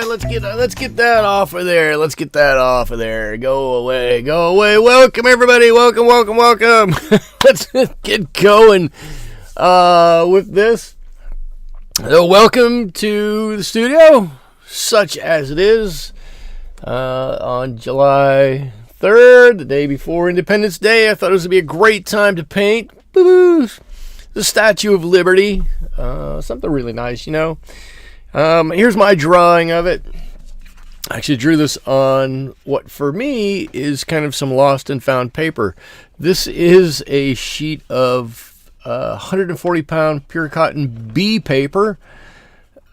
Let's get that off of there. Let's get that off of there. Go away. Go away. Welcome, everybody. Welcome. Let's get going with this. Welcome to the studio, such as it is, on July 3rd, the day before Independence Day. I thought it was going to be a great time to paint the Statue of Liberty. Something really nice, you know. Here's my drawing of it. I actually drew this on what for me is kind of some lost and found paper. This is a sheet of 140 pound pure cotton B paper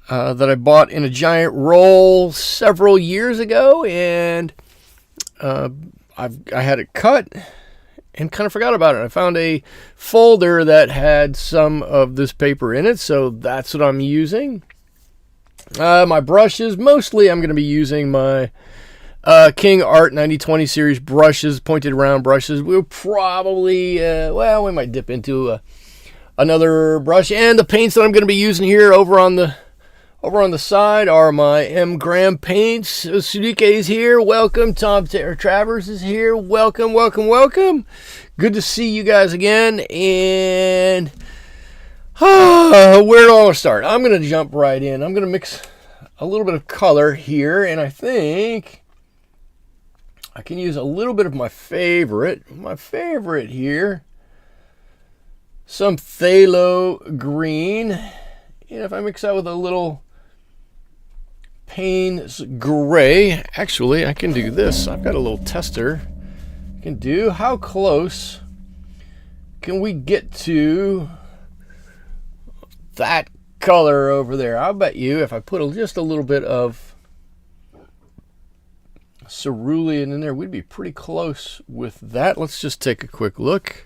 that I bought in a giant roll several years ago, and I had it cut and kind of forgot about it. I found a folder that had some of this paper in it, so that's what I'm using. My brushes, mostly I'm going to be using my King Art 9020 series brushes, pointed round brushes. We'll probably, we might dip into another brush. And the paints that I'm going to be using here over on the side are my M. Graham paints. Sudike is here. Welcome. Tom Travers is here. Welcome. Good to see you guys again. And where do I want to start? I'm going to jump right in. I'm going to mix a little bit of color here, and I think I can use a little bit of my favorite here, some Phthalo Green. And if I mix that with a little Paynes Gray, actually I can do this. I've got a little tester. I can do, how close can we get to that color over there? I'll bet you if I put just a little bit of cerulean in there, we'd be pretty close with that. Let's just take a quick look.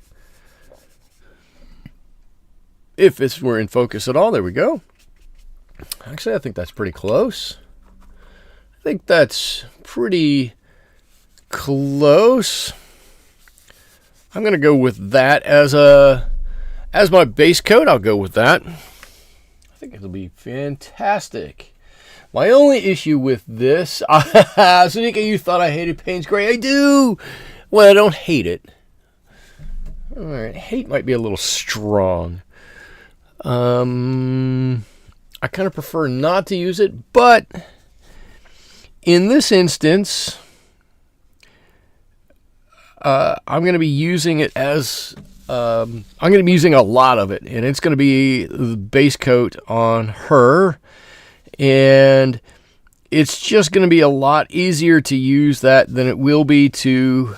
If this were in focus at all, there we go. Actually, I think that's pretty close. I think that's pretty close. I'm going to go with that as my base coat. I'll go with that. I think it'll be fantastic. My only issue with this, Sunika, you thought I hated Paynes Gray. I do. Well, I don't hate it. All right, hate might be a little strong. I kind of prefer not to use it, but in this instance, I'm going to be using it as I'm going to be using a lot of it, and it's going to be the base coat on her, and it's just going to be a lot easier to use that than it will be to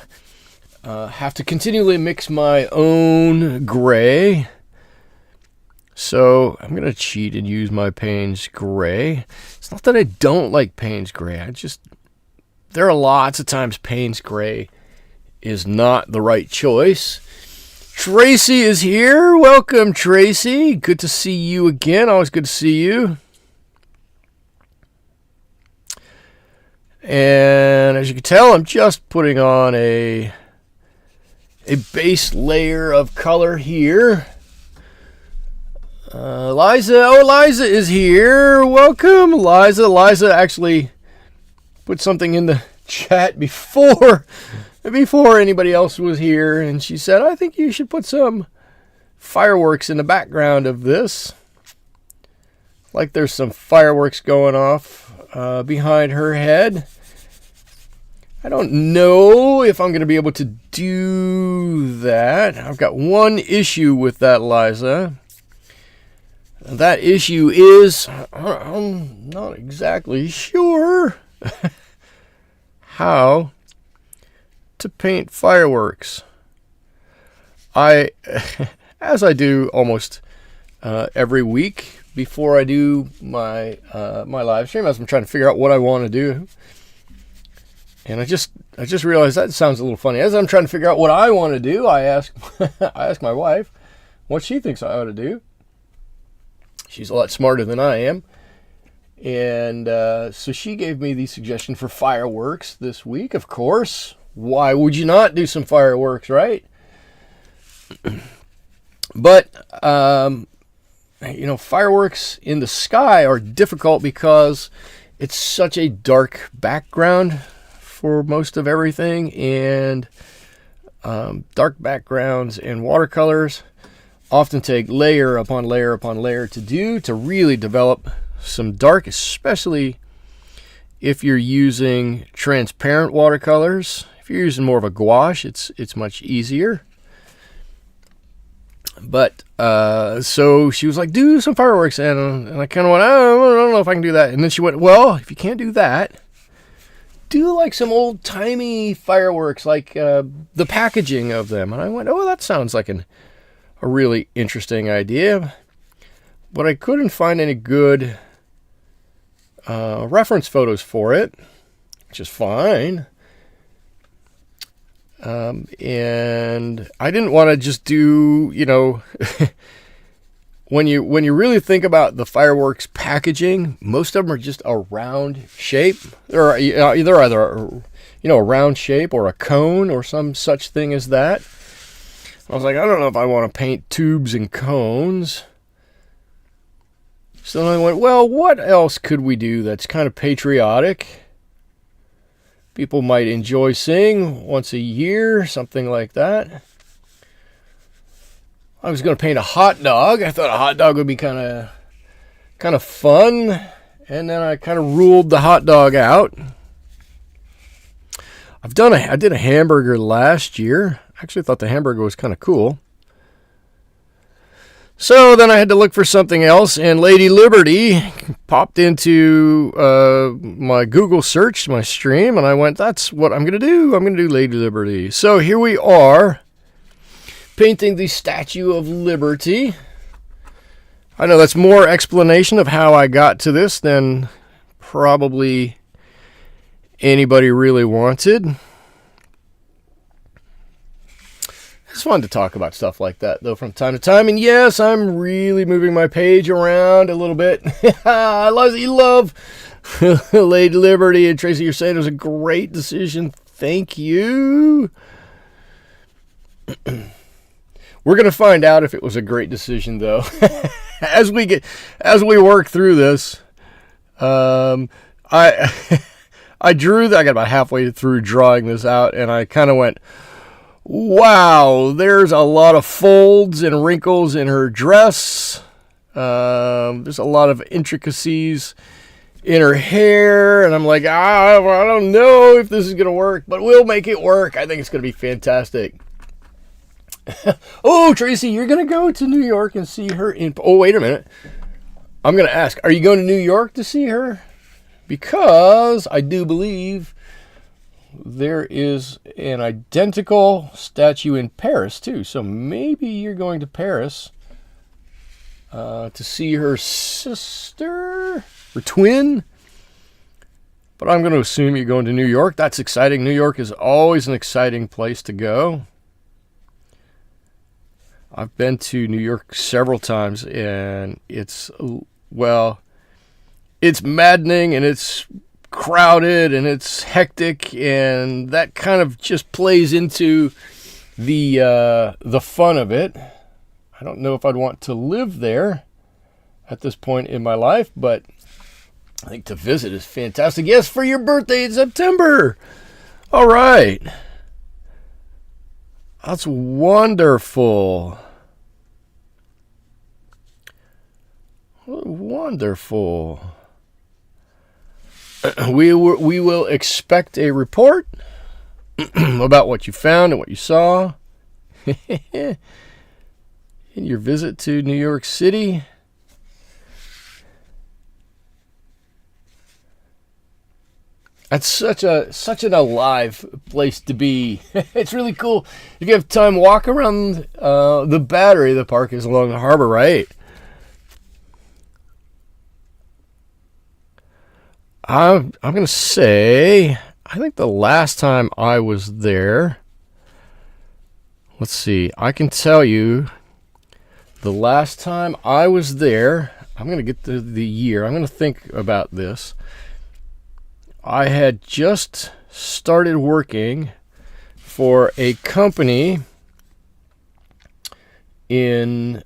have to continually mix my own gray. So I'm going to cheat and use my Paynes Gray. It's not that I don't like Paynes Gray. There are lots of times Paynes Gray is not the right choice. Tracy is here. Welcome, Tracy. Good to see you again. Always good to see you. And as you can tell, I'm just putting on a base layer of color here. Liza is here. Welcome, Liza. Liza actually put something in the chat before anybody else was here, and she said, I think you should put some fireworks in the background of this. Like there's some fireworks going off behind her head. I don't know if I'm going to be able to do that. I've got one issue with that, Liza. That issue is, I'm not exactly sure how to paint fireworks. As I do almost every week before I do my live stream, as I'm trying to figure out what I want to do, and I just realized that sounds a little funny. As I'm trying to figure out what I want to do, I ask my wife what she thinks I ought to do. She's a lot smarter than I am. And so she gave me the suggestion for fireworks this week, of course. Why would you not do some fireworks, right? But, fireworks in the sky are difficult because it's such a dark background for most of everything, and dark backgrounds and watercolors often take layer upon layer upon layer to really develop some dark, especially if you're using transparent watercolors. If you're using more of a gouache, it's much easier. But so she was like, do some fireworks, and I kind of went, oh, I don't know if I can do that. And then she went, well, if you can't do that, do like some old timey fireworks, like the packaging of them. And I went, oh, that sounds like a really interesting idea. But I couldn't find any good reference photos for it, which is fine. And I didn't want to just do, you know, when you really think about the fireworks packaging, most of them are just a round shape. They're either a round shape or a cone or some such thing as that. I was like, I don't know if I want to paint tubes and cones. So then I went, well, what else could we do that's kind of patriotic? People might enjoy seeing once a year, something like that. I was going to paint a hot dog. I thought a hot dog would be kind of fun, and then I kind of ruled the hot dog out. I did a hamburger last year. I actually thought the hamburger was kind of cool. So then I had to look for something else, and Lady Liberty popped into my Google search, my stream, and I went, that's what I'm going to do. I'm going to do Lady Liberty. So here we are, painting the Statue of Liberty. I know that's more explanation of how I got to this than probably anybody really wanted. It's fun to talk about stuff like that, though, from time to time. And yes, I'm really moving my page around a little bit. I love Lady Liberty. And Tracy, you're saying it was a great decision. Thank you. We're going to find out if it was a great decision, though, as we work through this. I got about halfway through drawing this out, and I kind of went, wow, there's a lot of folds and wrinkles in her dress. There's a lot of intricacies in her hair, and I'm like, I don't know if this is going to work, but we'll make it work. I think it's going to be fantastic. Oh, Tracy, you're going to go to New York and see her in... Oh, wait a minute. I'm going to ask, are you going to New York to see her? Because I do believe there is an identical statue in Paris, too. So maybe you're going to Paris to see her sister or twin. But I'm going to assume you're going to New York. That's exciting. New York is always an exciting place to go. I've been to New York several times, and it's maddening, and it's crowded, and it's hectic, and that kind of just plays into the fun of it. I don't know if I'd want to live there at this point in my life, but I think to visit is fantastic. Yes, for your birthday in September. All right. That's wonderful. Wonderful. We will expect a report about what you found and what you saw in your visit to New York City. That's such an alive place to be. It's really cool. If you have time, walk around the Battery. The park is along the harbor, right? I'm going to say, I think the last time I was there, let's see, I can tell you the last time I was there, I'm going to get the year. I'm going to think about this. I had just started working for a company in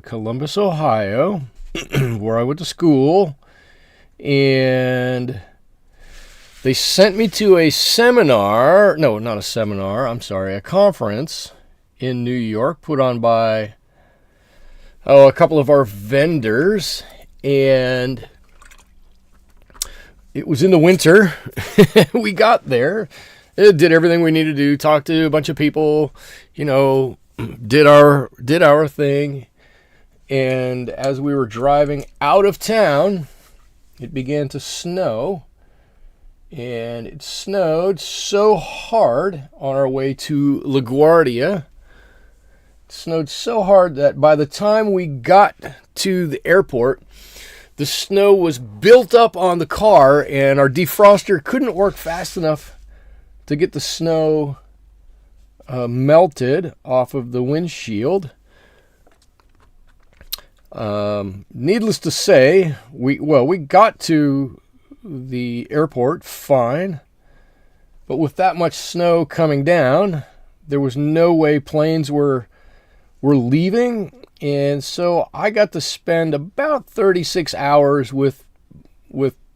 Columbus, Ohio, where I went to school, and they sent me to a seminar. No, not a seminar. I'm sorry, a conference in New York put on by a couple of our vendors, and it was in the winter. We got there, did everything we needed to do, talked to a bunch of people, did our thing. And as we were driving out of town, it began to snow. And it snowed so hard on our way to LaGuardia. It snowed so hard that by the time we got to the airport, the snow was built up on the car, and our defroster couldn't work fast enough to get the snow melted off of the windshield. Needless to say, we got to the airport fine, but with that much snow coming down, there was no way planes were leaving. And so I got to spend about 36 hours with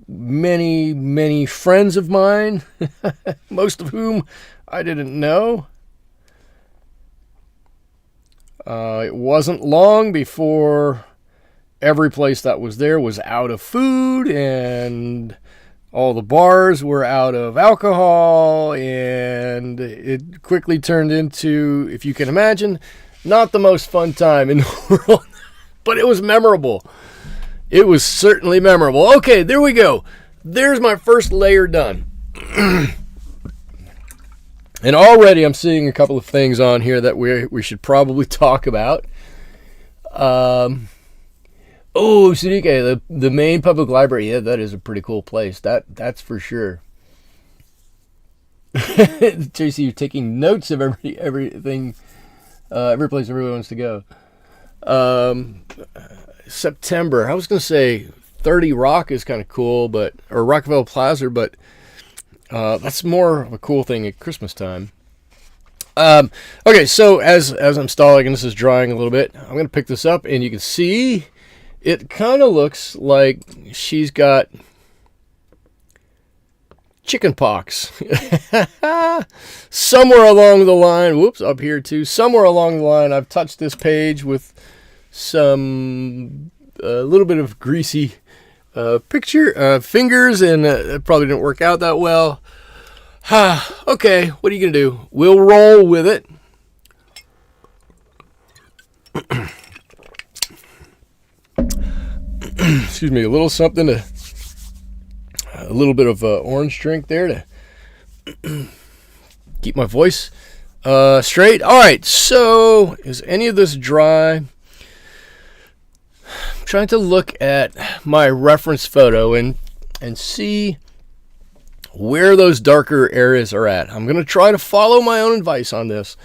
many, many friends of mine, most of whom I didn't know. It wasn't long before every place that was there was out of food, and all the bars were out of alcohol, and it quickly turned into, if you can imagine, not the most fun time in the world, but it was memorable. It was certainly memorable. Okay, there we go. There's my first layer done. And already I'm seeing a couple of things on here that we should probably talk about. Sudique, the main public library. Yeah, that is a pretty cool place. That's for sure. Tracy, you're taking notes of everything. Every place everyone wants to go. September. I was going to say 30 Rock is kind of cool, or Rockefeller Plaza, but that's more of a cool thing at Christmas time. Okay, so as I'm stalling and this is drying a little bit, I'm going to pick this up, and you can see it kind of looks like she's got chicken pox. Somewhere along the line, whoops, up here too, somewhere along the line, I've touched this page with a little bit of greasy fingers, and it probably didn't work out that well. Okay, what are you going to do? We'll roll with it. Excuse me, a little bit of orange drink there to keep my voice straight. All right, so is any of this dry? I'm trying to look at my reference photo and see where those darker areas are at. I'm going to try to follow my own advice on this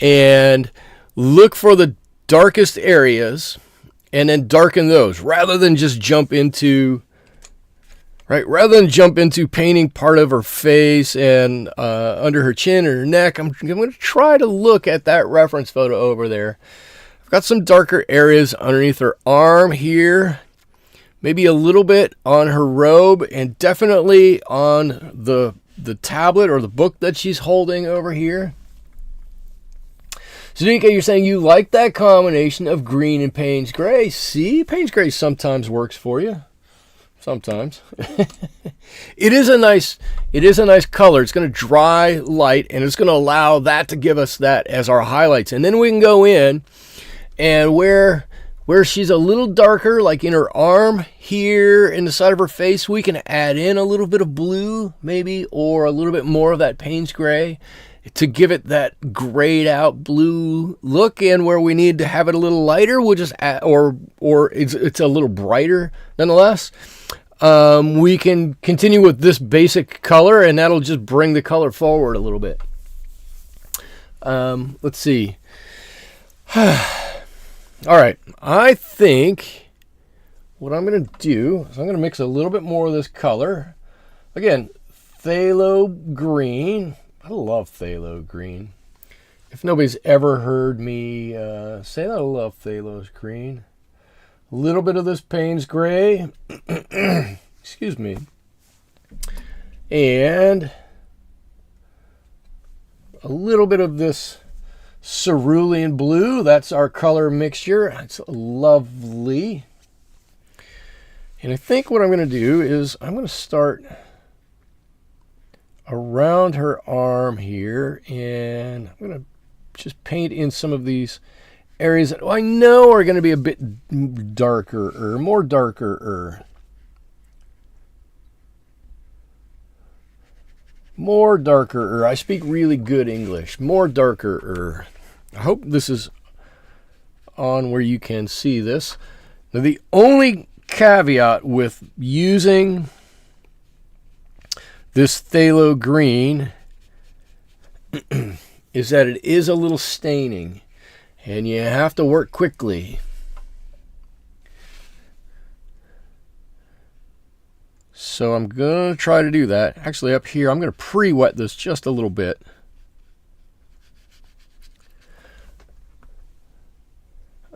and look for the darkest areas and then darken those rather than just jump into painting part of her face and under her chin or her neck. I'm going to try to look at that reference photo over there. I've got some darker areas underneath her arm here, maybe a little bit on her robe, and definitely on the tablet or the book that she's holding over here. Zunika, you're saying you like that combination of green and Paynes Gray. See, Paynes Gray sometimes works for you. Sometimes. It is a nice color. It's going to dry light, and it's going to allow that to give us that as our highlights. And then we can go in and where she's a little darker, like in her arm here in the side of her face, we can add in a little bit of blue maybe, or a little bit more of that Paynes Gray to give it that grayed out blue look. And where we need to have it a little lighter, we'll just add, or it's a little brighter nonetheless. We can continue with this basic color, and that'll just bring the color forward a little bit. Let's see. All right, I think what I'm going to do is I'm going to mix a little bit more of this color. Again, Phthalo Green. I love Phthalo Green. If nobody's ever heard me say that, I love Phthalo Green. A little bit of this Paynes Gray. Excuse me. And a little bit of this Cerulean Blue. That's our color mixture. It's lovely. And I think what I'm going to do is I'm going to start around her arm here, and I'm going to just paint in some of these areas that I know are going to be a bit darker, or more darker. More darker. I speak really good English. More darker. I hope this is on where you can see this. Now, the only caveat with using this Phthalo Green is that it is a little staining, and you have to work quickly. So I'm going to try to do that. Actually, up here, I'm going to pre-wet this just a little bit.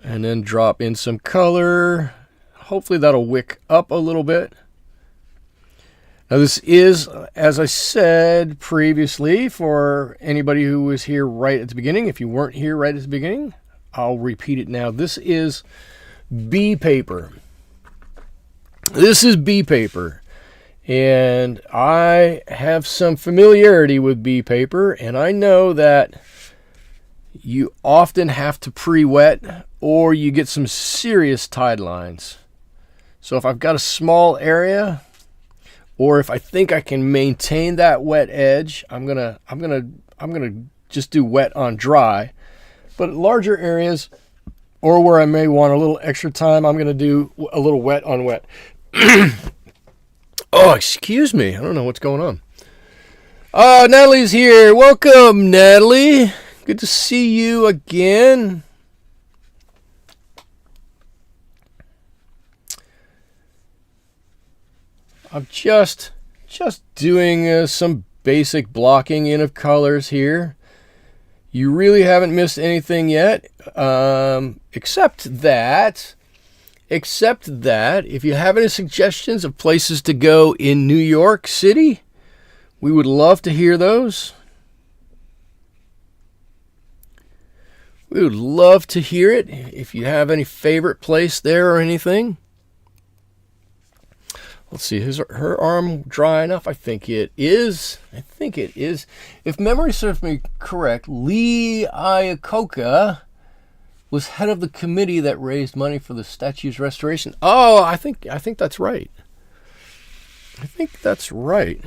And then drop in some color. Hopefully that'll wick up a little bit. Now this is, as I said previously, for anybody who was here right at the beginning. If you weren't here right at the beginning, I'll repeat it now. This is bee paper. This is bee paper. And I have some familiarity with bee paper, and I know that you often have to pre-wet or you get some serious tide lines. So if I've got a small area, or if I think I can maintain that wet edge, I'm gonna just do wet on dry. But larger areas, or where I may want a little extra time, I'm gonna do a little wet on wet. Oh, excuse me. I don't know what's going on. Natalie's here. Welcome, Natalie. Good to see you again. I'm just doing some basic blocking in of colors here. You really haven't missed anything yet, except that if you have any suggestions of places to go in New York City, we would love to hear those. We would love to hear it. If you have any favorite place there or anything. Let's see, is her arm dry enough? I think it is. If memory serves me correct, Lee Iacocca was head of the committee that raised money for the statue's restoration. Oh, I think that's right. I think that's right.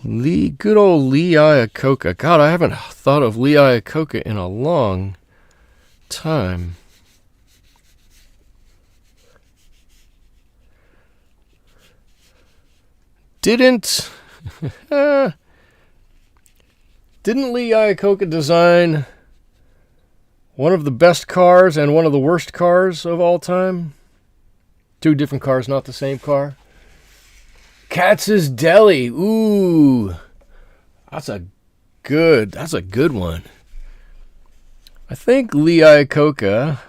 Good old Lee Iacocca. God, I haven't thought of Lee Iacocca in a long time. Didn't Lee Iacocca design one of the best cars and one of the worst cars of all time? Two different cars, not the same car. Katz's Deli. Ooh, that's a good one. I think Lee Iacocca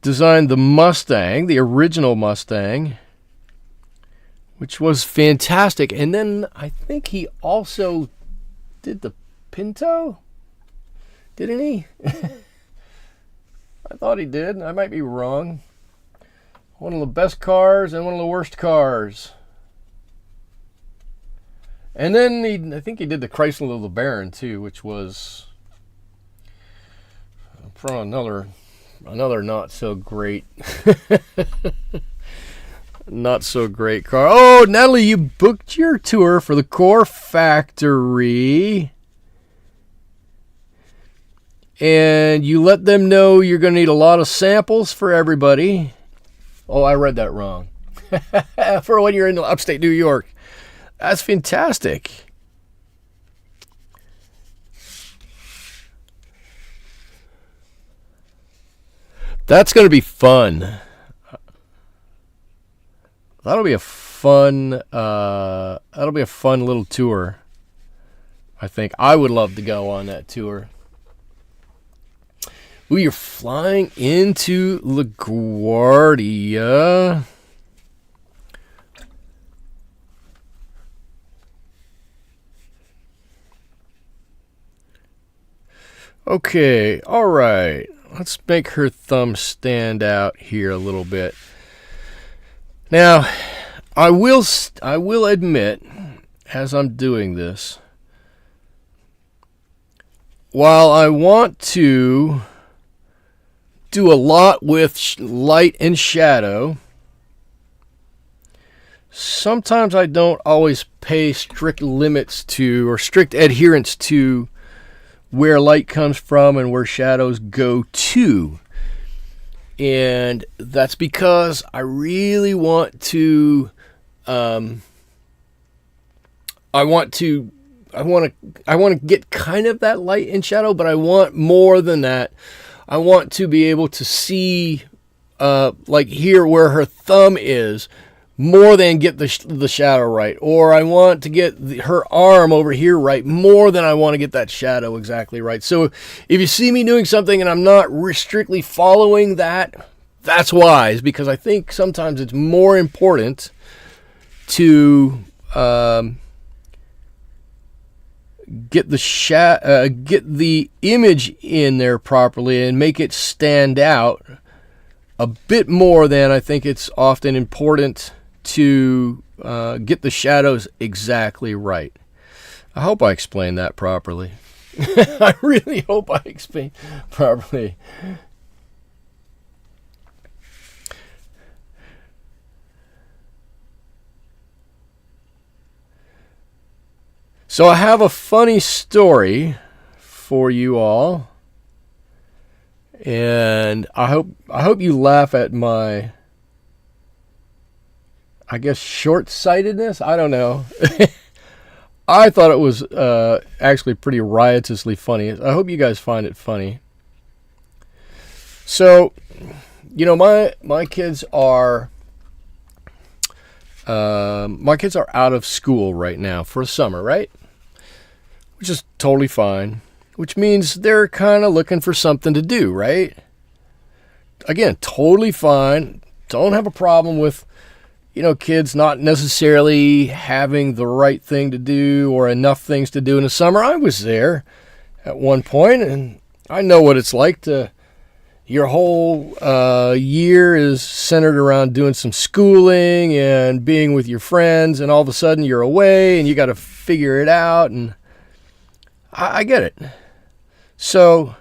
designed the Mustang, the original Mustang, which was fantastic. And then I think he also did the Pinto, didn't he? I thought he did. I might be wrong. One of the best cars and one of the worst cars. And then I think he did the Chrysler LeBaron too, which was from another not so great not so great car. Oh, Natalie, you booked your tour for the Core Factory. And you let them know you're going to need a lot of samples for everybody. Oh, I read that wrong. For when you're in upstate New York. That's fantastic. That's going to be fun. That'll be a fun little tour. I think I would love to go on that tour. Ooh, you're flying into LaGuardia. Okay, all right. Let's make her thumb stand out here a little bit. Now, I will admit, as I'm doing this, while I want to do a lot with light and shadow, sometimes I don't always pay strict limits to, or strict adherence to, where light comes from and where shadows go to. And that's because I really want to I want to get kind of that light and shadow, but I want more than that. I want to be able to see like here where her thumb is, more than get the shadow right. Or I want to get her arm over here right, more than I want to get that shadow exactly right. So if you see me doing something and I'm not strictly following that, that's wise, because I think sometimes it's more important to get the image in there properly and make it stand out a bit more than I think it's often important to get the shadows exactly right. I hope I explained that properly. I really hope I explained properly. So I have a funny story for you all, and I hope you laugh at my, I guess, short-sightedness. I don't know. I thought it was actually pretty riotously funny. I hope you guys find it funny. So, you know, my kids are out of school right now for the summer, right? Which is totally fine. Which means they're kind of looking for something to do, right? Again, totally fine. Don't have a problem with, you know, kids not necessarily having the right thing to do or enough things to do in the summer. I was there at one point, and I know what it's like to, your whole year is centered around doing some schooling and being with your friends, and all of a sudden you're away and you got to figure it out, and I get it. So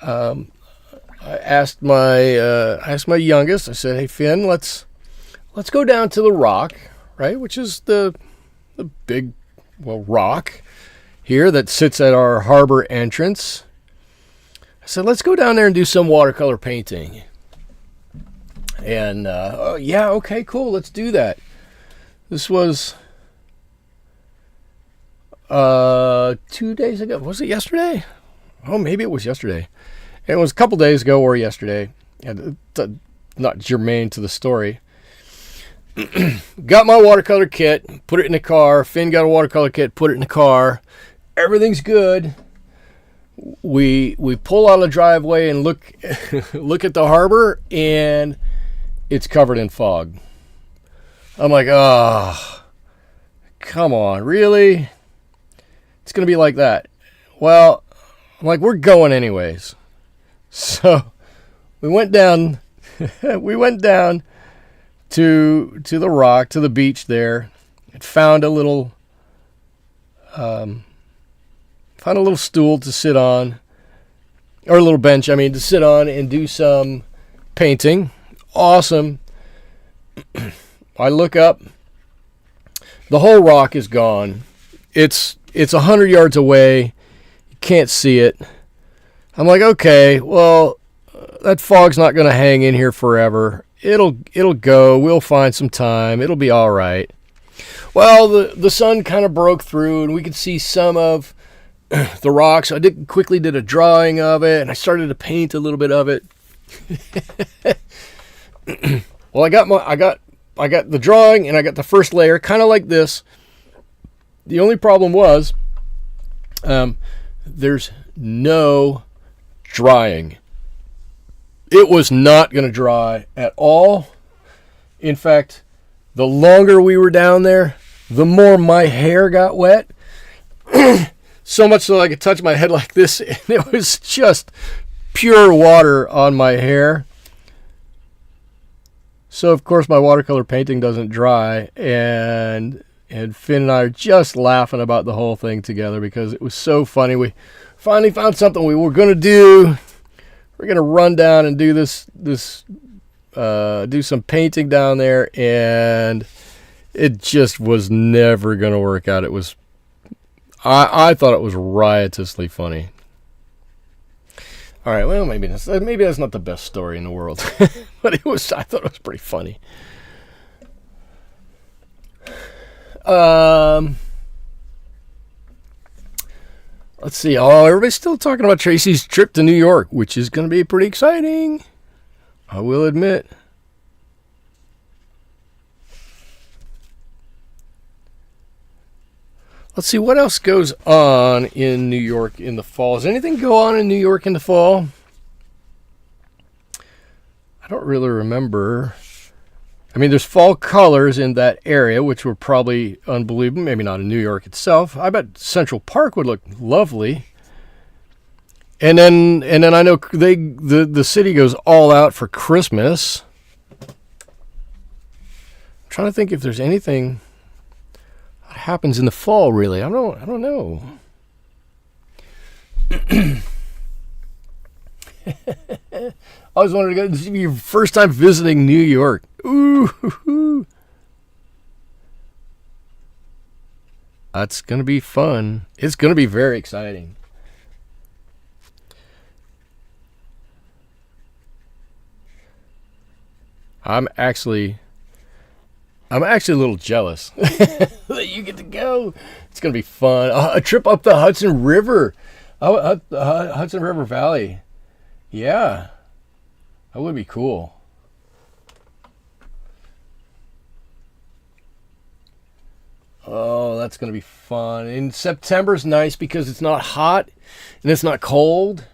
I asked my youngest, I said, hey, Finn, let's go down to the rock, right, which is the big, well, rock here that sits at our harbor entrance. I said, let's go down there and do some watercolor painting. And, yeah, okay, cool, let's do that. This was 2 days ago. Was it yesterday? Oh, maybe it was yesterday. It was a couple days ago or yesterday. Not germane to the story. Got my watercolor kit, put it in the car. Finn got a watercolor kit, put it in the car. Everything's good. We pull out of the driveway and look at the harbor, and it's covered in fog. I'm like, oh, come on, really? It's going to be like that. Well, I'm like, we're going anyways. So we went down to the rock, to the beach there, and found a little stool to sit on, or a little bench, to sit on and do some painting. Awesome. I look up. The whole rock is gone. It's 100 yards away. You can't see it. I'm like, okay, well, that fog's not going to hang in here forever. It'll go. We'll find some time. It'll be all right. Well, the sun kind of broke through, and we could see some of the rock. So I quickly did a drawing of it, and I started to paint a little bit of it. Well, I got the drawing, and I got the first layer, kind of like this. The only problem was There's no drying. It was not going to dry at all. In fact, the longer we were down there, the more my hair got wet. So much so I could touch my head like this, and it was just pure water on my hair. So, of course, my watercolor painting doesn't dry, and Finn and I are just laughing about the whole thing together because it was so funny. We finally found something we were going to do. We're going to run down and do do some painting down there, and it just was never going to work out. It was, I thought it was riotously funny. All right, well, maybe that's not the best story in the world, but I thought it was pretty funny. Let's see. Oh, everybody's still talking about Tracy's trip to New York, which is going to be pretty exciting, I will admit. Let's see, what else goes on in New York in the fall? Does anything go on in New York in the fall? I don't really remember. I mean, there's fall colors in that area, which were probably unbelievable. Maybe not in New York itself. I bet Central Park would look lovely. And then I know the city goes all out for Christmas. I'm trying to think if there's anything that happens in the fall, really. I don't know. I always wanted to go. This is your first time visiting New York. Ooh. That's going to be fun. It's going to be very exciting. I'm actually a little jealous that you get to go. It's going to be fun. A trip up the Hudson River. Hudson River Valley. Yeah. That would be cool. Oh, that's going to be fun. And September's nice because it's not hot and it's not cold.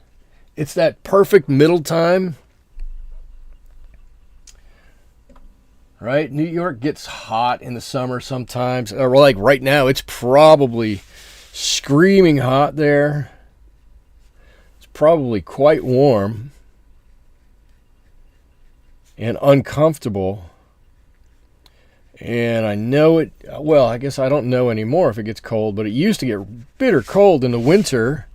It's that perfect middle time. Right? New York gets hot in the summer sometimes. Or like right now, it's probably screaming hot there. It's probably quite warm and uncomfortable. And I know it, well, I guess I don't know anymore if it gets cold, but it used to get bitter cold in the winter.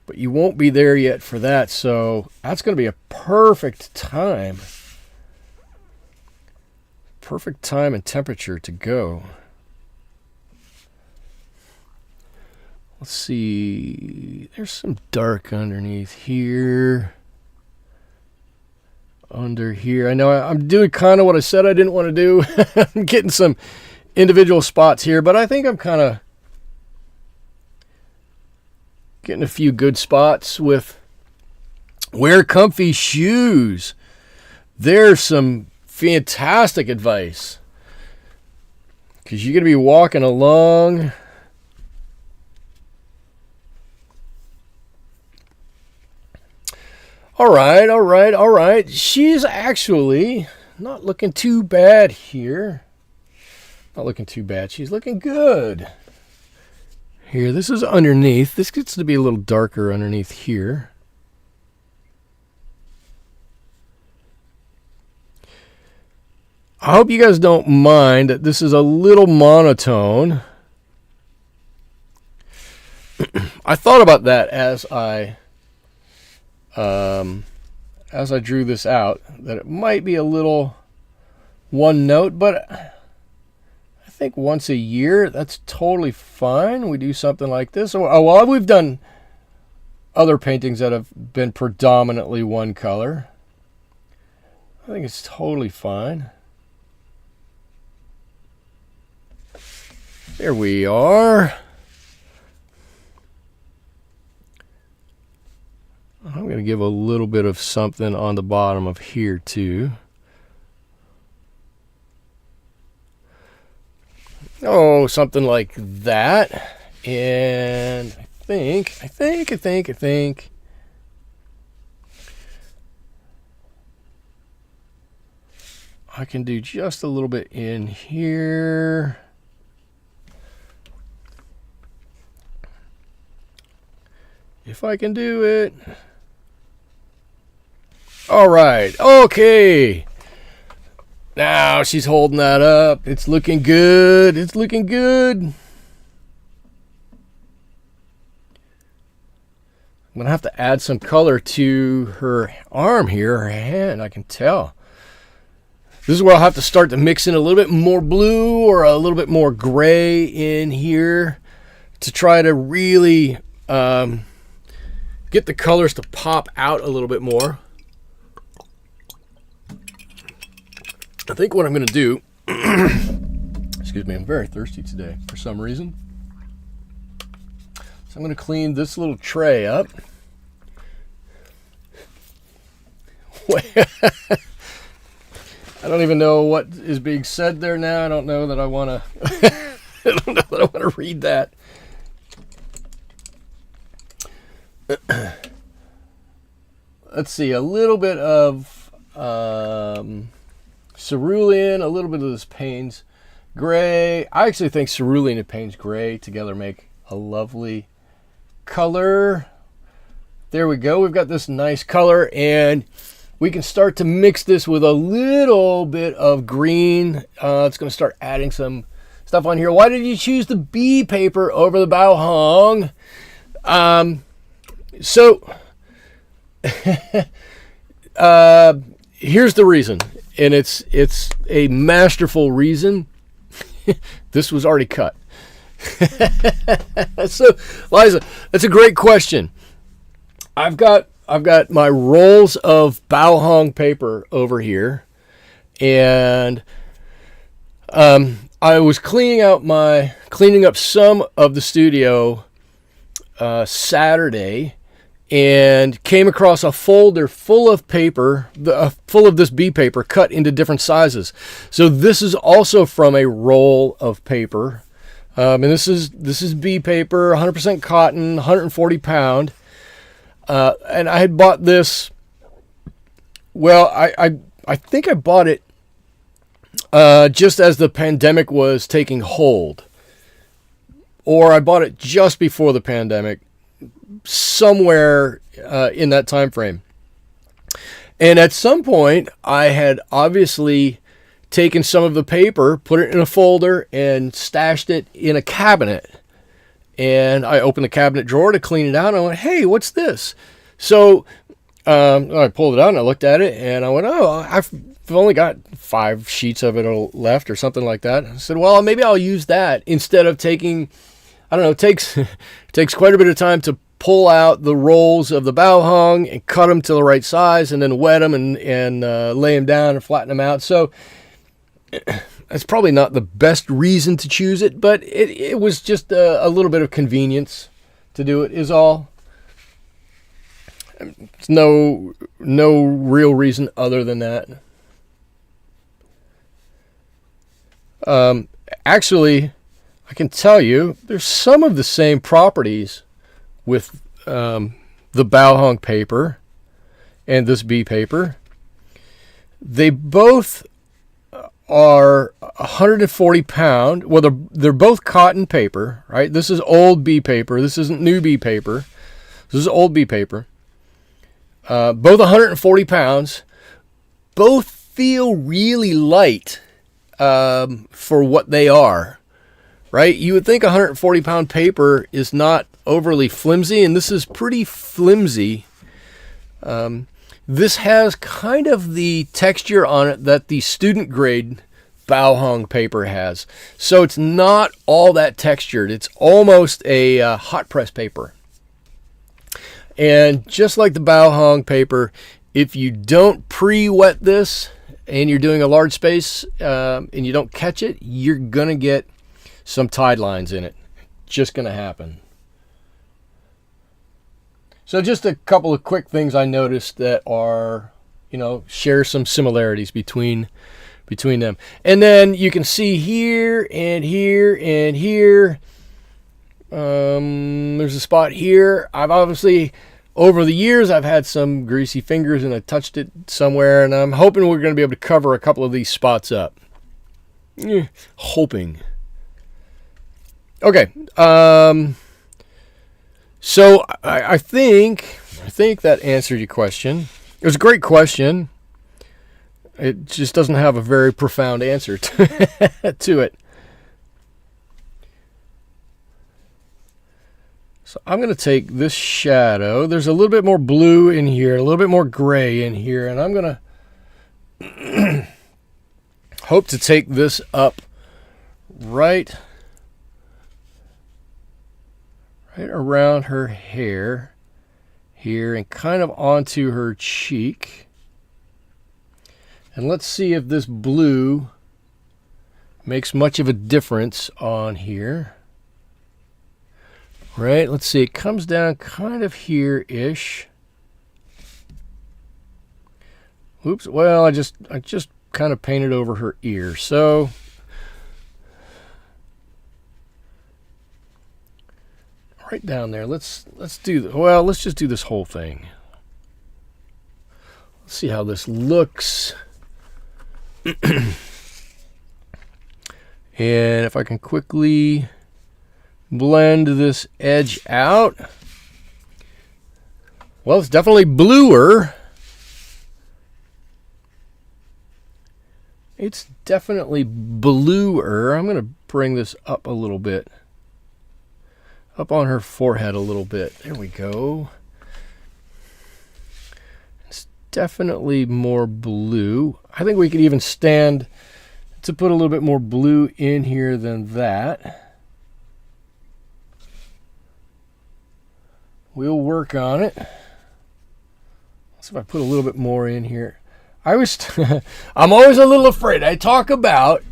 But you won't be there yet for that, so that's going to be a perfect time. Perfect time and temperature to go. Let's see. There's some dark underneath here. Under here. I know I'm doing kind of what I said I didn't want to do. I'm getting some individual spots here, but I think I'm kind of getting a few good spots with wear comfy shoes. There's some fantastic advice, because you're going to be walking along. All right. She's actually not looking too bad here. Not looking too bad. She's looking good. Here, this is underneath. This gets to be a little darker underneath here. I hope you guys don't mind that this is a little monotone. I thought about that as I drew this out, that it might be a little one note, but I think once a year, that's totally fine. We do something like this. Well, we've done other paintings that have been predominantly one color. I think it's totally fine. There we are. I'm going to give a little bit of something on the bottom of here too. Oh, something like that. And I think I can do just a little bit in here. If I can do it. All right. Okay. Now she's holding that up. It's looking good. It's looking good. I'm going to have to add some color to her arm here, her hand, I can tell. This is where I'll have to start to mix in a little bit more blue or a little bit more gray in here to try to really get the colors to pop out a little bit more. I think what I'm going to do, excuse me, I'm very thirsty today for some reason. So I'm going to clean this little tray up. I don't even know what is being said there now. I don't know that I want to. I don't know that I want to read that. Let's see, a little bit of Cerulean, a little bit of this Paynes Gray. I actually think Cerulean and Paynes Gray together make a lovely color. There we go. We've got this nice color, and we can start to mix this with a little bit of green. It's going to start adding some stuff on here. Why did you choose the B paper over the Bao Hong? Here's the reason, and it's a masterful reason. This was already cut. So, Liza, that's a great question. I've got my rolls of Bao Hong paper over here, and I was cleaning up some of the studio Saturday, and came across a folder full of paper, full of this B paper cut into different sizes. So this is also from a roll of paper, and this is B paper, 100% cotton, 140 pound. And I had bought this. Well, I think I bought it just as the pandemic was taking hold, or I bought it just before the pandemic, somewhere in that time frame. And at some point, I had obviously taken some of the paper, put it in a folder, and stashed it in a cabinet. And I opened the cabinet drawer to clean it out, and I went, hey, what's this? So I pulled it out, and I looked at it, and I went, oh, I've only got 5 sheets of it left or something like that. I said, well, maybe I'll use that instead of taking, I don't know, it takes quite a bit of time to pull out the rolls of the Bao Hong and cut them to the right size, and then wet them and lay them down and flatten them out. So that's probably not the best reason to choose it, but it was just a little bit of convenience to do it is all. It's no real reason other than that. Actually, I can tell you there's some of the same properties with the Bao Hong paper and this B paper. They both are 140 pound. Well, they're both cotton paper, right? This is old B paper. This isn't new B paper. This is old B paper. Both 140 pounds. Both feel really light for what they are, right? You would think 140 pound paper is not overly flimsy, and this is pretty flimsy. This has kind of the texture on it that the student grade Bao Hong paper has. So it's not all that textured. It's almost a hot press paper. And just like the Bao Hong paper, if you don't pre-wet this and you're doing a large space and you don't catch it, you're going to get some tide lines in it. Just going to happen. So just a couple of quick things I noticed that are, share some similarities between them. And then you can see here and here and here, There's a spot here. I've obviously, over the years, I've had some greasy fingers and I touched it somewhere, and I'm hoping we're going to be able to cover a couple of these spots up. Hoping. Okay. So I think that answered your question. It was a great question. It just doesn't have a very profound answer to it. So I'm going to take this shadow. There's a little bit more blue in here, a little bit more gray in here, and I'm going to hope to take this up right around her hair here and kind of onto her cheek. And let's see if this blue makes much of a difference on here. Right, let's see, it comes down kind of here-ish. Oops, well, I just kind of painted over her ear. So right down there. Let's just do this whole thing. Let's see how this looks. And if I can quickly blend this edge out. Well, it's definitely bluer. It's definitely bluer. I'm going to bring this up a little bit. Up on her forehead a little bit. There we go. It's definitely more blue. I think we could even stand to put a little bit more blue in here than that. We'll work on it. Let's see if I put a little bit more in here. I'm always a little afraid. I talk about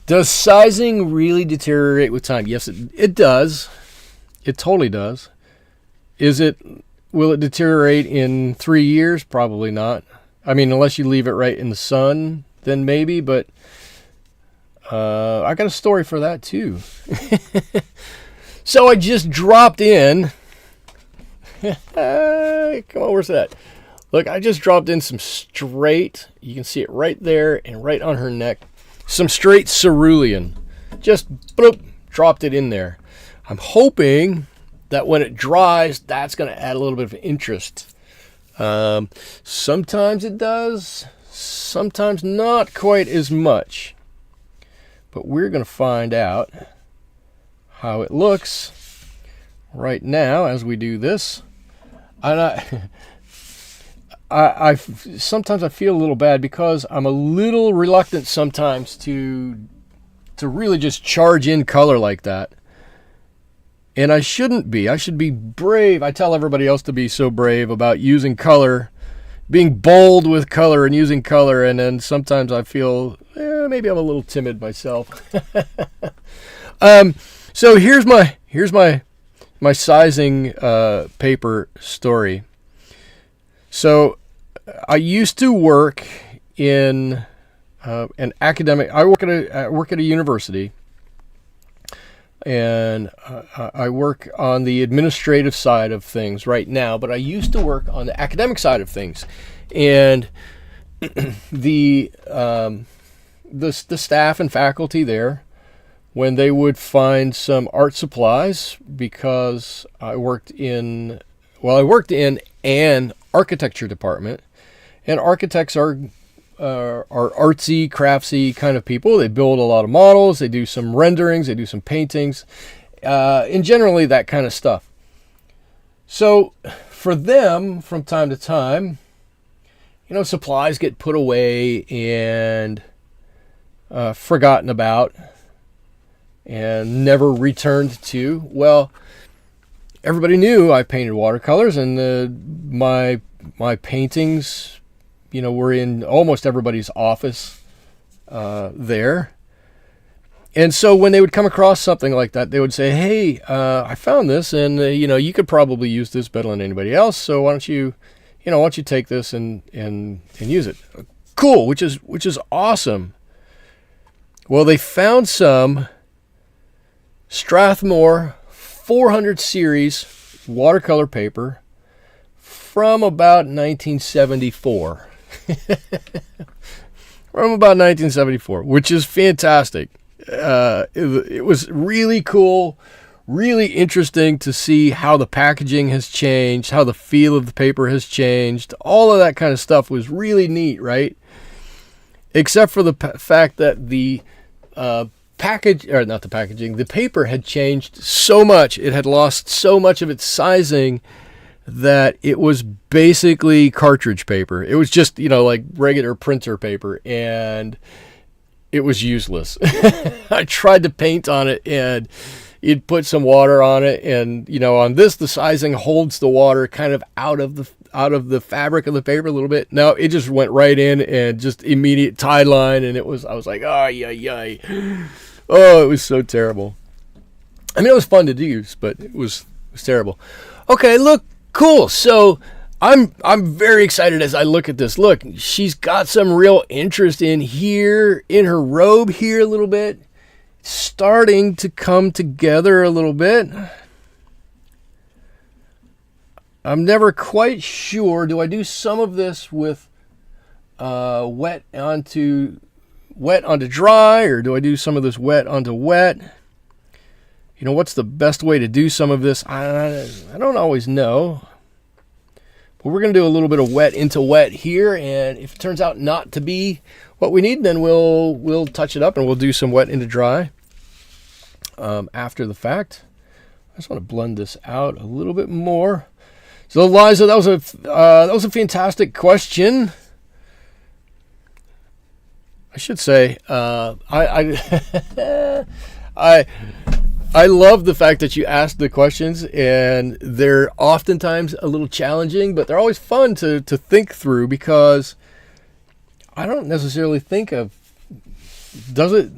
does sizing really deteriorate with time? Yes, it does. It totally does. Will it deteriorate in 3 years? Probably not. I mean, unless you leave it right in the sun, then maybe, but I got a story for that too. So I just dropped in. Come on, where's that? Look, I just dropped in some straight. You can see it right there and right on her neck. Some straight cerulean. Just bloop, dropped it in there. I'm hoping that when it dries, that's going to add a little bit of interest. Sometimes it does. Sometimes not quite as much. But we're going to find out how it looks right now as we do this. And sometimes I feel a little bad because I'm a little reluctant sometimes to really just charge in color like that. And I shouldn't be. I should be brave. I tell everybody else to be so brave about using color, being bold with color and using color, and then sometimes I feel maybe I'm a little timid myself. So here's my sizing paper story. So I used to work in an academic. I work at a university, and I work on the administrative side of things right now. But I used to work on the academic side of things, and the staff and faculty there, when they would find some art supplies, because I worked in an architecture department, and architects are artsy, craftsy kind of people. They build a lot of models, they do some renderings, they do some paintings, and generally that kind of stuff. So for them, from time to time, supplies get put away and forgotten about and never returned to. Well, everybody knew I painted watercolors, and my paintings, were in almost everybody's office there. And so when they would come across something like that, they would say, "Hey, I found this, and you could probably use this better than anybody else. So why don't you take this and use it?" Cool, which is awesome. Well, they found some Strathmore 400 series watercolor paper from about 1974. From about 1974, which is fantastic. It was really cool, really interesting to see how the packaging has changed, how the feel of the paper has changed. All of that kind of stuff was really neat, right? Except for the fact that the the paper had changed so much. It had lost so much of its sizing that it was basically cartridge paper. It was just, like regular printer paper, and it was useless. I tried to paint on it, and you'd put some water on it, and on this, the sizing holds the water kind of out of the fabric of the paper a little bit. No, it just went right in and just immediate tie line, and I was like, oh, yay. Oh, it was so terrible. I mean, it was fun to use, but it was terrible. Okay, look, cool. So I'm very excited as I look at this. Look, she's got some real interest in here, in her robe here a little bit. It's starting to come together a little bit. I'm never quite sure. Do I do some of this with wet onto dry, or do I do some of this wet onto wet? What's the best way to do some of this? I don't always know. But we're going to do a little bit of wet into wet here, and if it turns out not to be what we need, then we'll touch it up and we'll do some wet into dry after the fact. I just want to blend this out a little bit more. So, Liza, that was a fantastic question. I should say, I love the fact that you asked the questions, and they're oftentimes a little challenging, but they're always fun to think through, because I don't necessarily think of, does it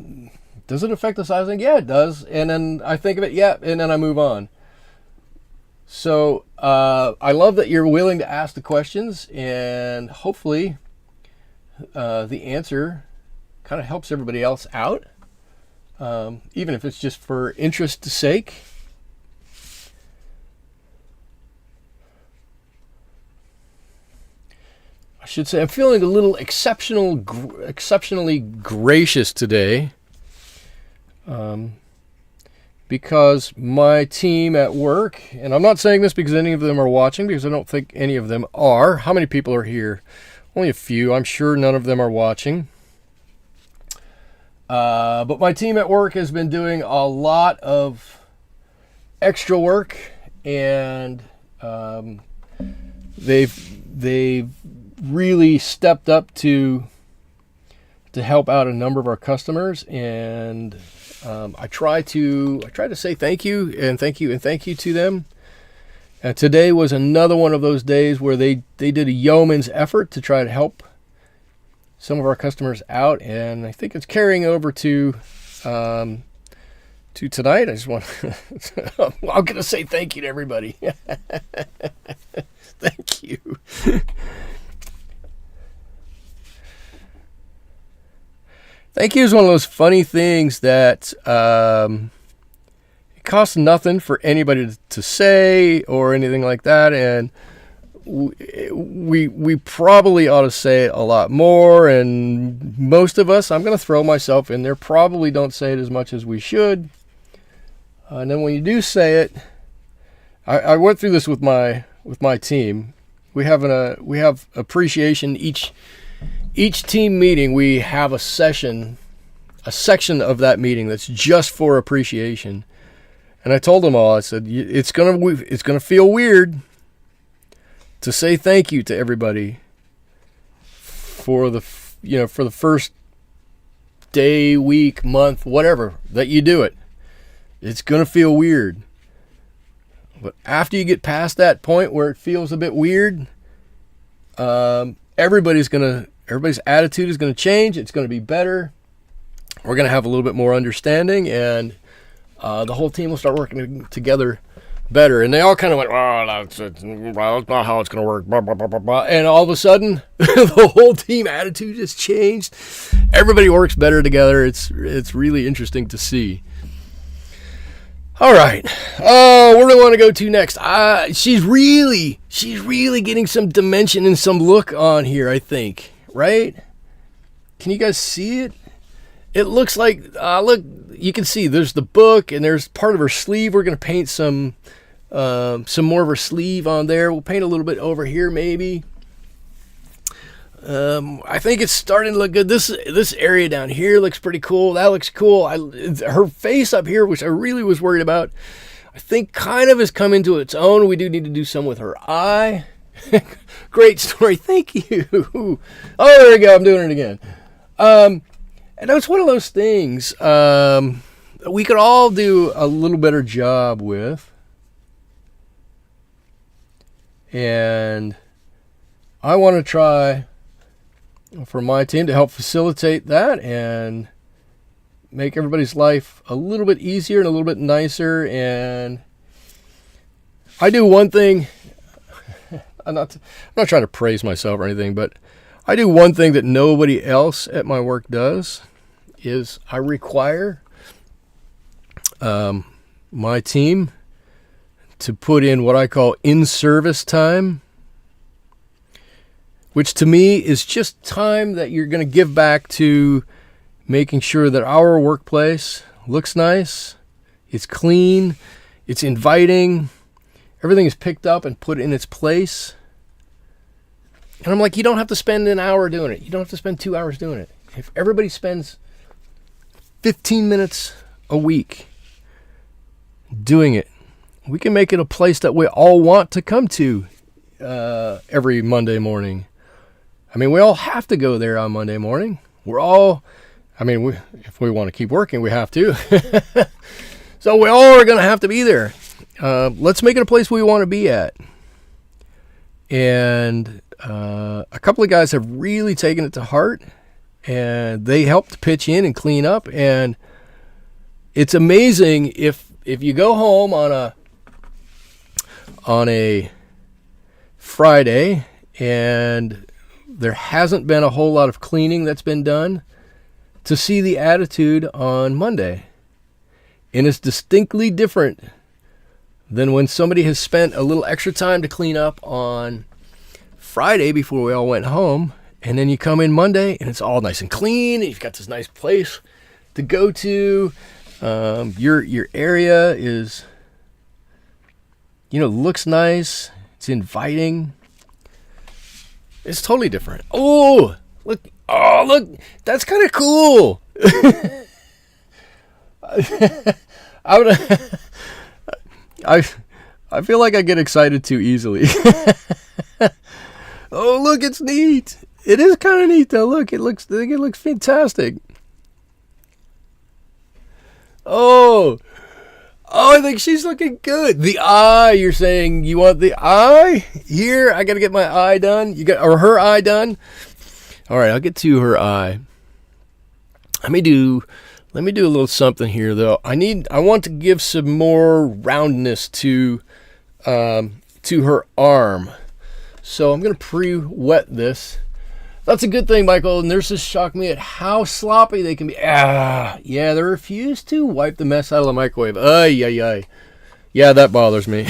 affect the sizing? Yeah, it does. And then I think of it, yeah, and then I move on. So I love that you're willing to ask the questions, and hopefully the answer kind of helps everybody else out. Even if it's just for interest's sake. I should say I'm feeling a little exceptionally gracious today, because my team at work, and I'm not saying this because any of them are watching, because I don't think any of them are. How many people are here? Only a few. I'm sure none of them are watching. But my team at work has been doing a lot of extra work, and they've really stepped up to help out a number of our customers, and I try to say thank you to them. And today was another one of those days where they did a yeoman's effort to try to help some of our customers out, and I think it's carrying over to tonight. I just want I'm going to say thank you to everybody. Thank you. Thank you is one of those funny things that it costs nothing for anybody to say or anything like that, and we probably ought to say it a lot more, and most of us, I'm going to throw myself in there, probably don't say it as much as we should. And then when you do say it, I went through this with my team. We have appreciation. Each team meeting, we have a section of that meeting that's just for appreciation. And I told them all, I said, it's gonna feel weird to say thank you to everybody for the first day, week, month, whatever that you do it. It's gonna feel weird. But after you get past that point where it feels a bit weird, everybody's attitude is gonna change. It's gonna be better. We're gonna have a little bit more understanding, and the whole team will start working together better. And they all kind of went, oh, that's not how it's going to work. Blah, blah, blah, blah, blah. And all of a sudden, the whole team attitude just changed. Everybody works better together. It's really interesting to see. All right. Where do I want to go to next? She's really getting some dimension and some look on here, I think. Right? Can you guys see it? It looks like, look, you can see there's the book and there's part of her sleeve. We're going to paint some more of her sleeve on there. We'll paint a little bit over here maybe. I think it's starting to look good. This area down here looks pretty cool. That looks cool. Her face up here, which I really was worried about, I think kind of has come into its own. We do need to do some with her eye. Great story. Thank you. Oh, there we go. I'm doing it again. And it's one of those things we could all do a little better job with. And I want to try for my team to help facilitate that and make everybody's life a little bit easier and a little bit nicer. And I do one thing. I'm not trying to praise myself or anything, but I do one thing that nobody else at my work does, is I require my team to put in what I call in-service time, which to me is just time that you're going to give back to making sure that our workplace looks nice, it's clean, it's inviting, everything is picked up and put in its place. And I'm like, you don't have to spend an hour doing it. You don't have to spend 2 hours doing it. If everybody spends 15 minutes a week doing it, we can make it a place that we all want to come to every Monday morning. I mean, we all have to go there on Monday morning. If we want to keep working, we have to. So we all are going to have to be there. Let's make it a place we want to be at. And a couple of guys have really taken it to heart, and they helped pitch in and clean up. And it's amazing if you go home on a Friday and there hasn't been a whole lot of cleaning that's been done, to see the attitude on Monday. And it's distinctly different than when somebody has spent a little extra time to clean up on Friday before we all went home, and then you come in Monday and it's all nice and clean, and you've got this nice place to go to. Your area is, looks nice, it's inviting. It's totally different. Oh, look, that's kind of cool. I feel like I get excited too easily. Oh, look, it's neat. It is kind of neat, though. Look, it looks fantastic. Oh, I think she's looking good. The eye, you're saying you want the eye? Here, I got to get my eye done. Or her eye done? All right, I'll get to her eye. Let me do a little something here, though. I want to give some more roundness to her arm. So I'm going to pre-wet this. That's a good thing, Michael. Nurses shock me at how sloppy they can be. Yeah, they refuse to wipe the mess out of the microwave. Ay. Yeah, that bothers me.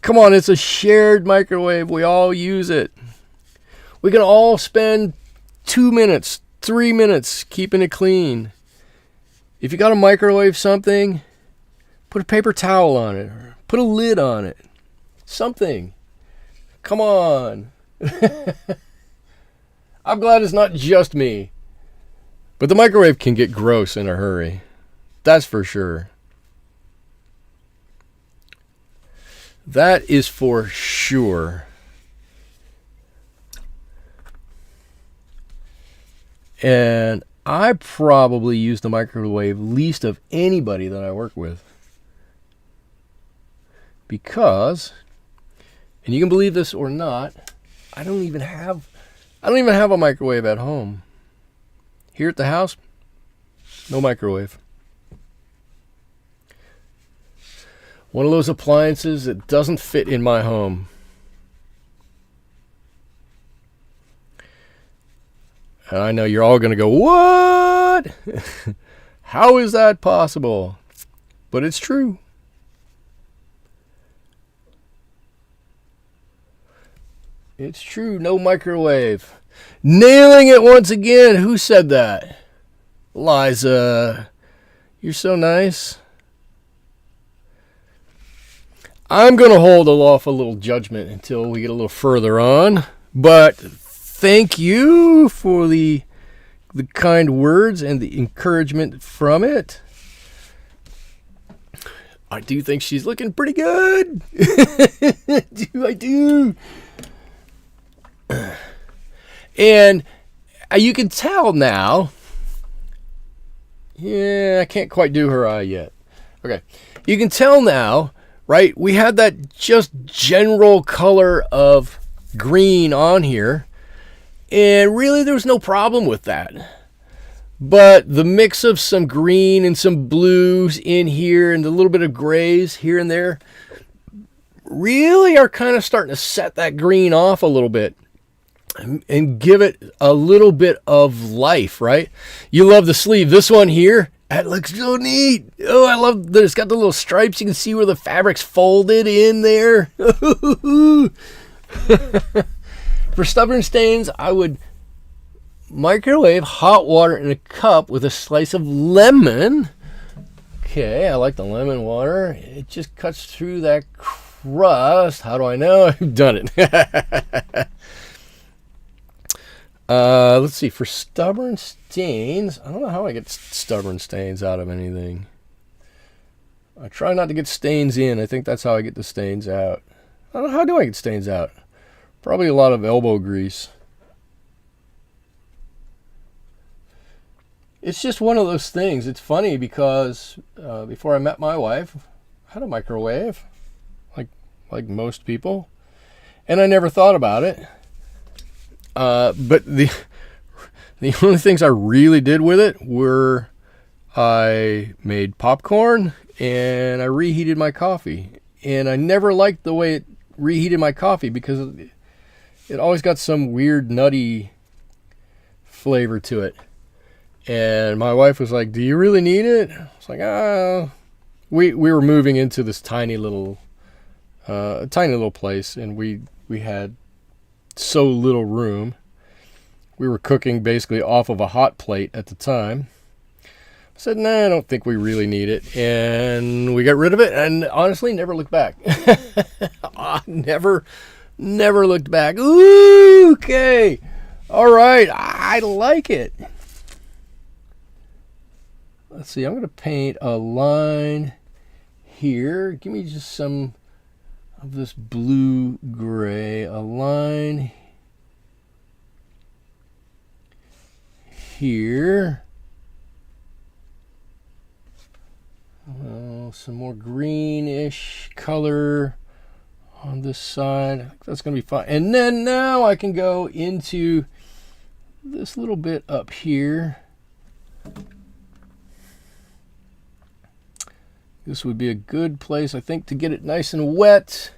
Come on, it's a shared microwave. We all use it. We can all spend 2 minutes, 3 minutes keeping it clean. If you got to microwave something, put a paper towel on it, or put a lid on it. Something. Come on. I'm glad it's not just me. But the microwave can get gross in a hurry. That's for sure. That is for sure. And I probably use the microwave least of anybody that I work with. Because, and you can believe this or not, I don't even have a microwave at home. Here at the house, no microwave. One of those appliances that doesn't fit in my home. And I know you're all going to go, what? How is that possible? But it's true. It's true. No microwave. Nailing it once again. Who said that? Liza. You're so nice. I'm going to hold off a little judgment until we get a little further on. But thank you for the kind words and the encouragement from it. I do think she's looking pretty good. I do. And you can tell now. Yeah, I can't quite do her eye yet. Okay. You can tell now, right? We had that just general color of green on here. And really, there was no problem with that. But the mix of some green and some blues in here and a little bit of grays here and there really are kind of starting to set that green off a little bit and give it a little bit of life, right? You love the sleeve. This one here, that looks so neat. Oh, I love that it's got the little stripes. You can see where the fabric's folded in there. For stubborn stains, I would microwave hot water in a cup with a slice of lemon. Okay, I like the lemon water. It just cuts through that crust. How do I know? I've done it. Let's see. For stubborn stains, I don't know how I get stubborn stains out of anything. I try not to get stains in. I think that's how I get the stains out. I don't know. How do I get stains out? Probably a lot of elbow grease. It's just one of those things. It's funny because before I met my wife, I had a microwave, like most people, and I never thought about it. But the only things I really did with it were I made popcorn and I reheated my coffee. And I never liked the way it reheated my coffee because it always got some weird nutty flavor to it. And my wife was like, "Do you really need it?" I was like, we were moving into this tiny little place, and we had so little room. We were cooking basically off of a hot plate at the time. I said, "Nah, I don't think we really need it," and we got rid of it. And honestly, never looked back. Never looked back. Ooh, okay, all right, I like it. Let's see, I'm going to paint a line here. Give me just some of this blue-gray. A line here. Some more greenish color on this side. I think that's going to be fine. And then now I can go into this little bit up here. This would be a good place, I think, to get it nice and wet.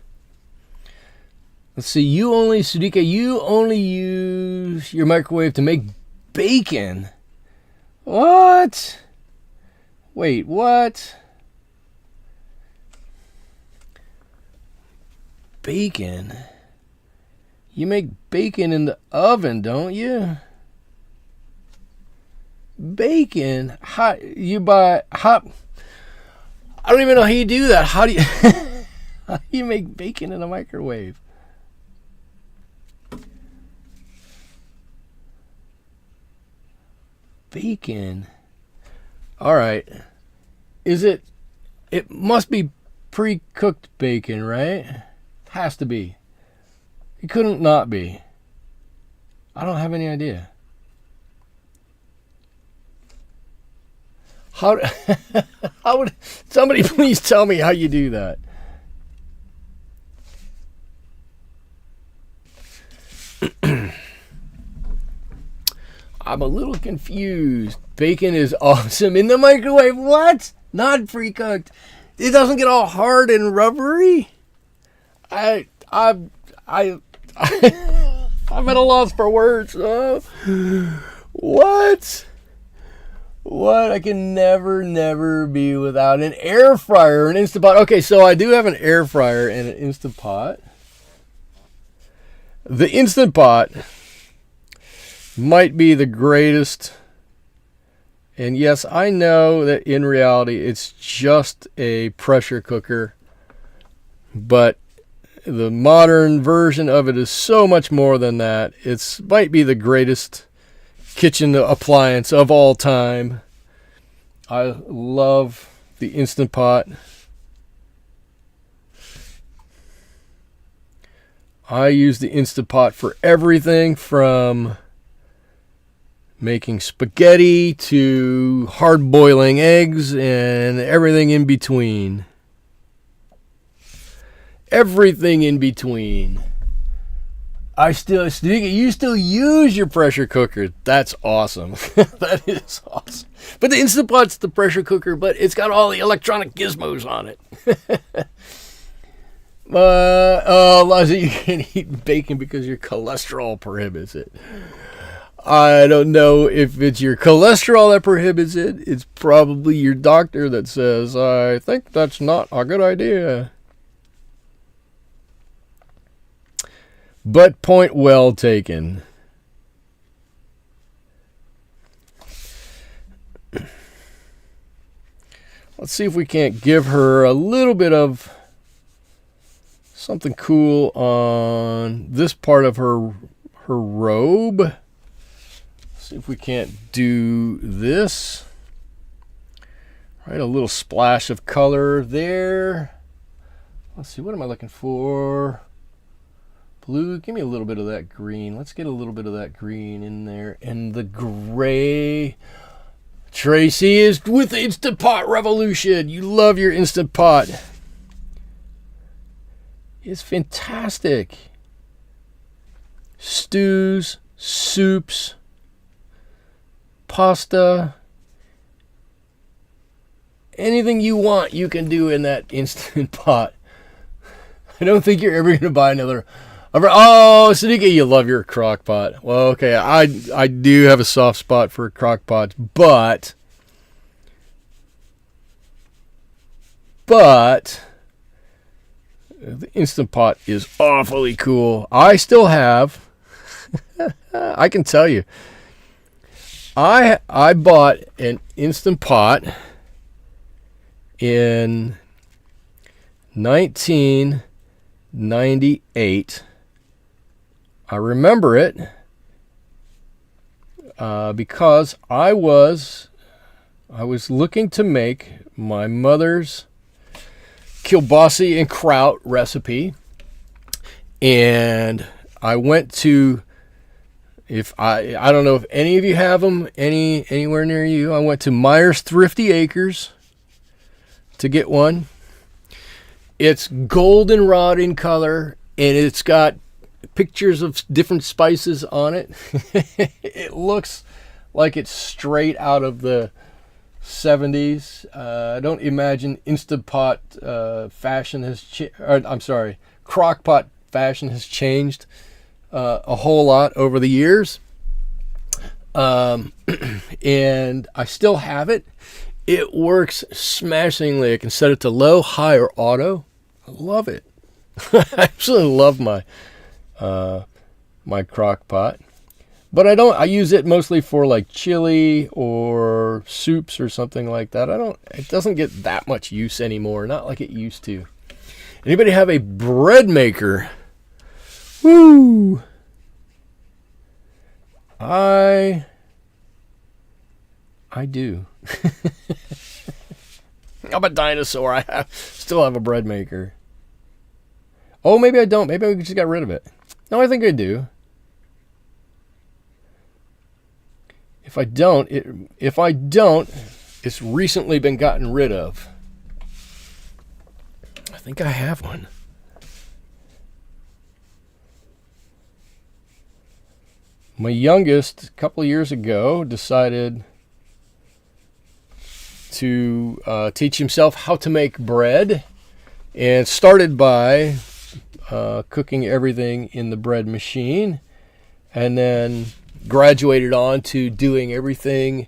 Let's see, Sudika, you only use your microwave to make bacon. What? Wait, what? Bacon? You make bacon in the oven, don't you? Bacon? You buy hot... I don't even know how you do that. How do you make bacon in a microwave? Bacon. All right. It must be pre-cooked bacon, right? Has to be. It couldn't not be. I don't have any idea. How would somebody please tell me how you do that? I'm a little confused. Bacon is awesome in the microwave. What? Not pre-cooked. it doesn't get all hard and rubbery. I'm at a loss for words. Oh, what? What? I can never be without an air fryer, an Instant Pot. Okay, so I do have an air fryer and an Instant Pot. The Instant Pot might be the greatest. And yes, I know that in reality it's just a pressure cooker. But the modern version of it is so much more than that. It might be the greatest kitchen appliance of all time. I love the Instant Pot. I use the Instant Pot for everything from making spaghetti to hard boiling eggs and everything in between. Everything in between. You still use your pressure cooker. That's awesome. That is awesome. But the Instant Pot's the pressure cooker, but it's got all the electronic gizmos on it. Liza, you can't eat bacon because your cholesterol prohibits it. I don't know if it's your cholesterol that prohibits it. It's probably your doctor that says, I think that's not a good idea. But point well taken. Let's see if we can't give her a little bit of something cool on this part of her robe. See if we can't do this. Right, a little splash of color there. Let's see, what am I looking for? Blue, give me a little bit of that green. Let's get a little bit of that green in there. And the gray. Tracy is with Instant Pot Revolution. You love your Instant Pot. It's fantastic. Stews, soups, pasta. Anything you want, you can do in that Instant Pot. I don't think you're ever going to buy another. Oh, Sadiqa, you love your crock pot. Well, okay, I do have a soft spot for crock pots, but the Instant Pot is awfully cool. I still have, I can tell you, I bought an Instant Pot in 1998. I remember it because I was looking to make my mother's kielbasa and kraut recipe, and I went to, if I don't know if any of you have them anywhere near you. I went to Myers Thrifty Acres to get one. It's goldenrod in color, and it's got pictures of different spices on it. It looks like it's straight out of the 70s. I don't imagine Instant Pot fashion has crock pot fashion has changed a whole lot over the years. And I still have it. It works smashingly. I can set it to low, high, or auto. I love it. I absolutely love my crock pot, but I use it mostly for like chili or soups or something like that. It doesn't get that much use anymore, not like it used to. Anybody have a bread maker? Woo! I do. I'm a dinosaur. I still have a bread maker. Oh, maybe I don't. Maybe I just got rid of it. No, I think I do. If I don't, it's recently been gotten rid of. I think I have one. My youngest, a couple of years ago, decided to teach himself how to make bread, and started by cooking everything in the bread machine, and then graduated on to doing everything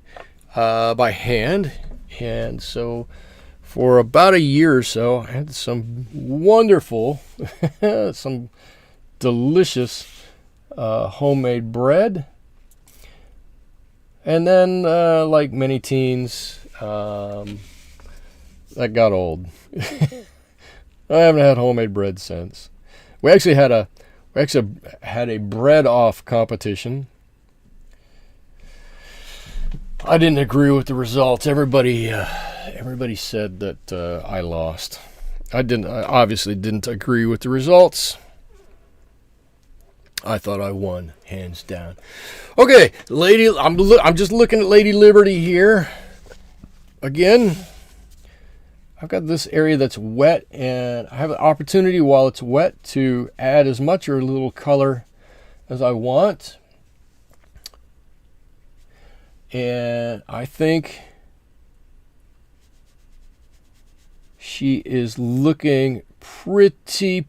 by hand. And so for about a year or so, I had some wonderful, some delicious homemade bread. And then, like many teens, that got old. I haven't had homemade bread since. We actually had a bread off competition. I didn't agree with the results. Everybody said that I lost. I obviously didn't agree with the results. I thought I won, hands down. Okay, I'm just looking at Lady Liberty here. Again, I've got this area that's wet, and I have an opportunity while it's wet to add as much or little color as I want. And I think she is looking pretty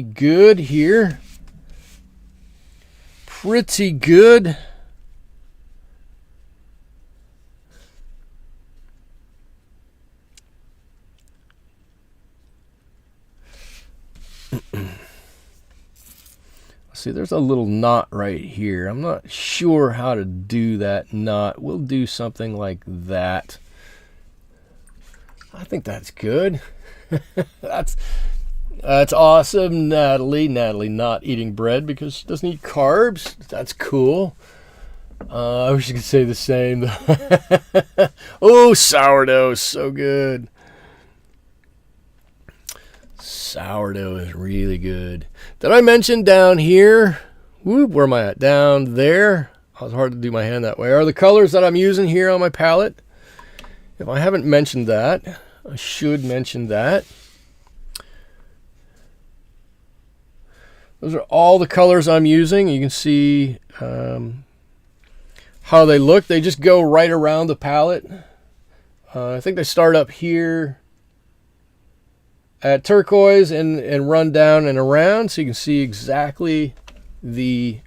good here. Pretty good. See, there's a little knot right here. I'm not sure how to do that knot. We'll do something like that. I think that's good. That's awesome, Natalie. Natalie not eating bread because she doesn't eat carbs. That's cool. I wish you could say the same. Oh, sourdough is so good. Sourdough is really good. Did I mention down here? Whoop, where am I at? Down there. Oh, it's hard to do my hand that way. Are the colors that I'm using here on my palette? If I haven't mentioned that, I should mention that. Those are all the colors I'm using. You can see how they look. They just go right around the palette. I think they start up here at turquoise and run down and around, so you can see exactly the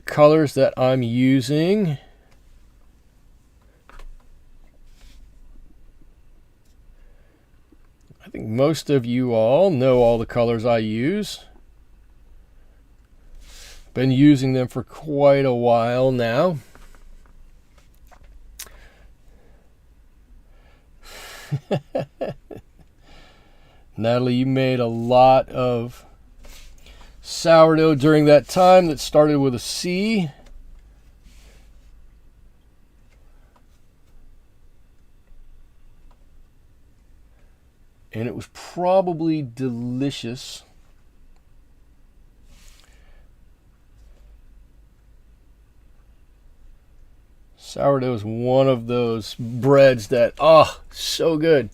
colors that I'm using. I think most of you all know all the colors I use. Been using them for quite a while now. Natalie, you made a lot of sourdough during that time that started with a C. And it was probably delicious. Sourdough is one of those breads that, oh, so good.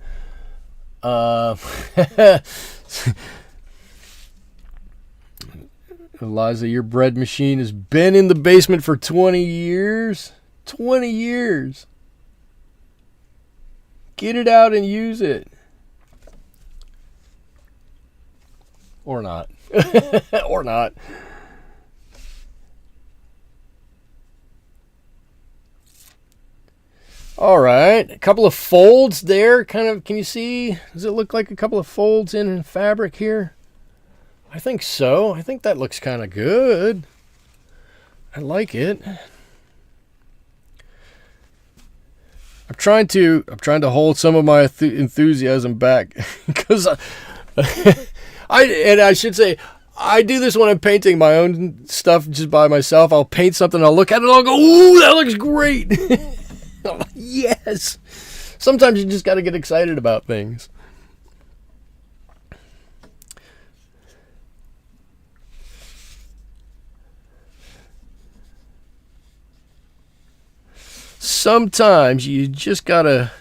Eliza, your bread machine has been in the basement for 20 years. 20 years. Get it out and use it. Or not. Or not. All right, a couple of folds there. Kind of, can you see? Does it look like a couple of folds in fabric here? I think so. I think that looks kind of good. I like it. I'm trying to hold some of my enthusiasm back because I should say I do this when I'm painting my own stuff just by myself. I'll paint something, I'll look at it, and I'll go, "Ooh, that looks great!" I'm like, yes. Sometimes you just got to get excited about things. Sometimes you just got to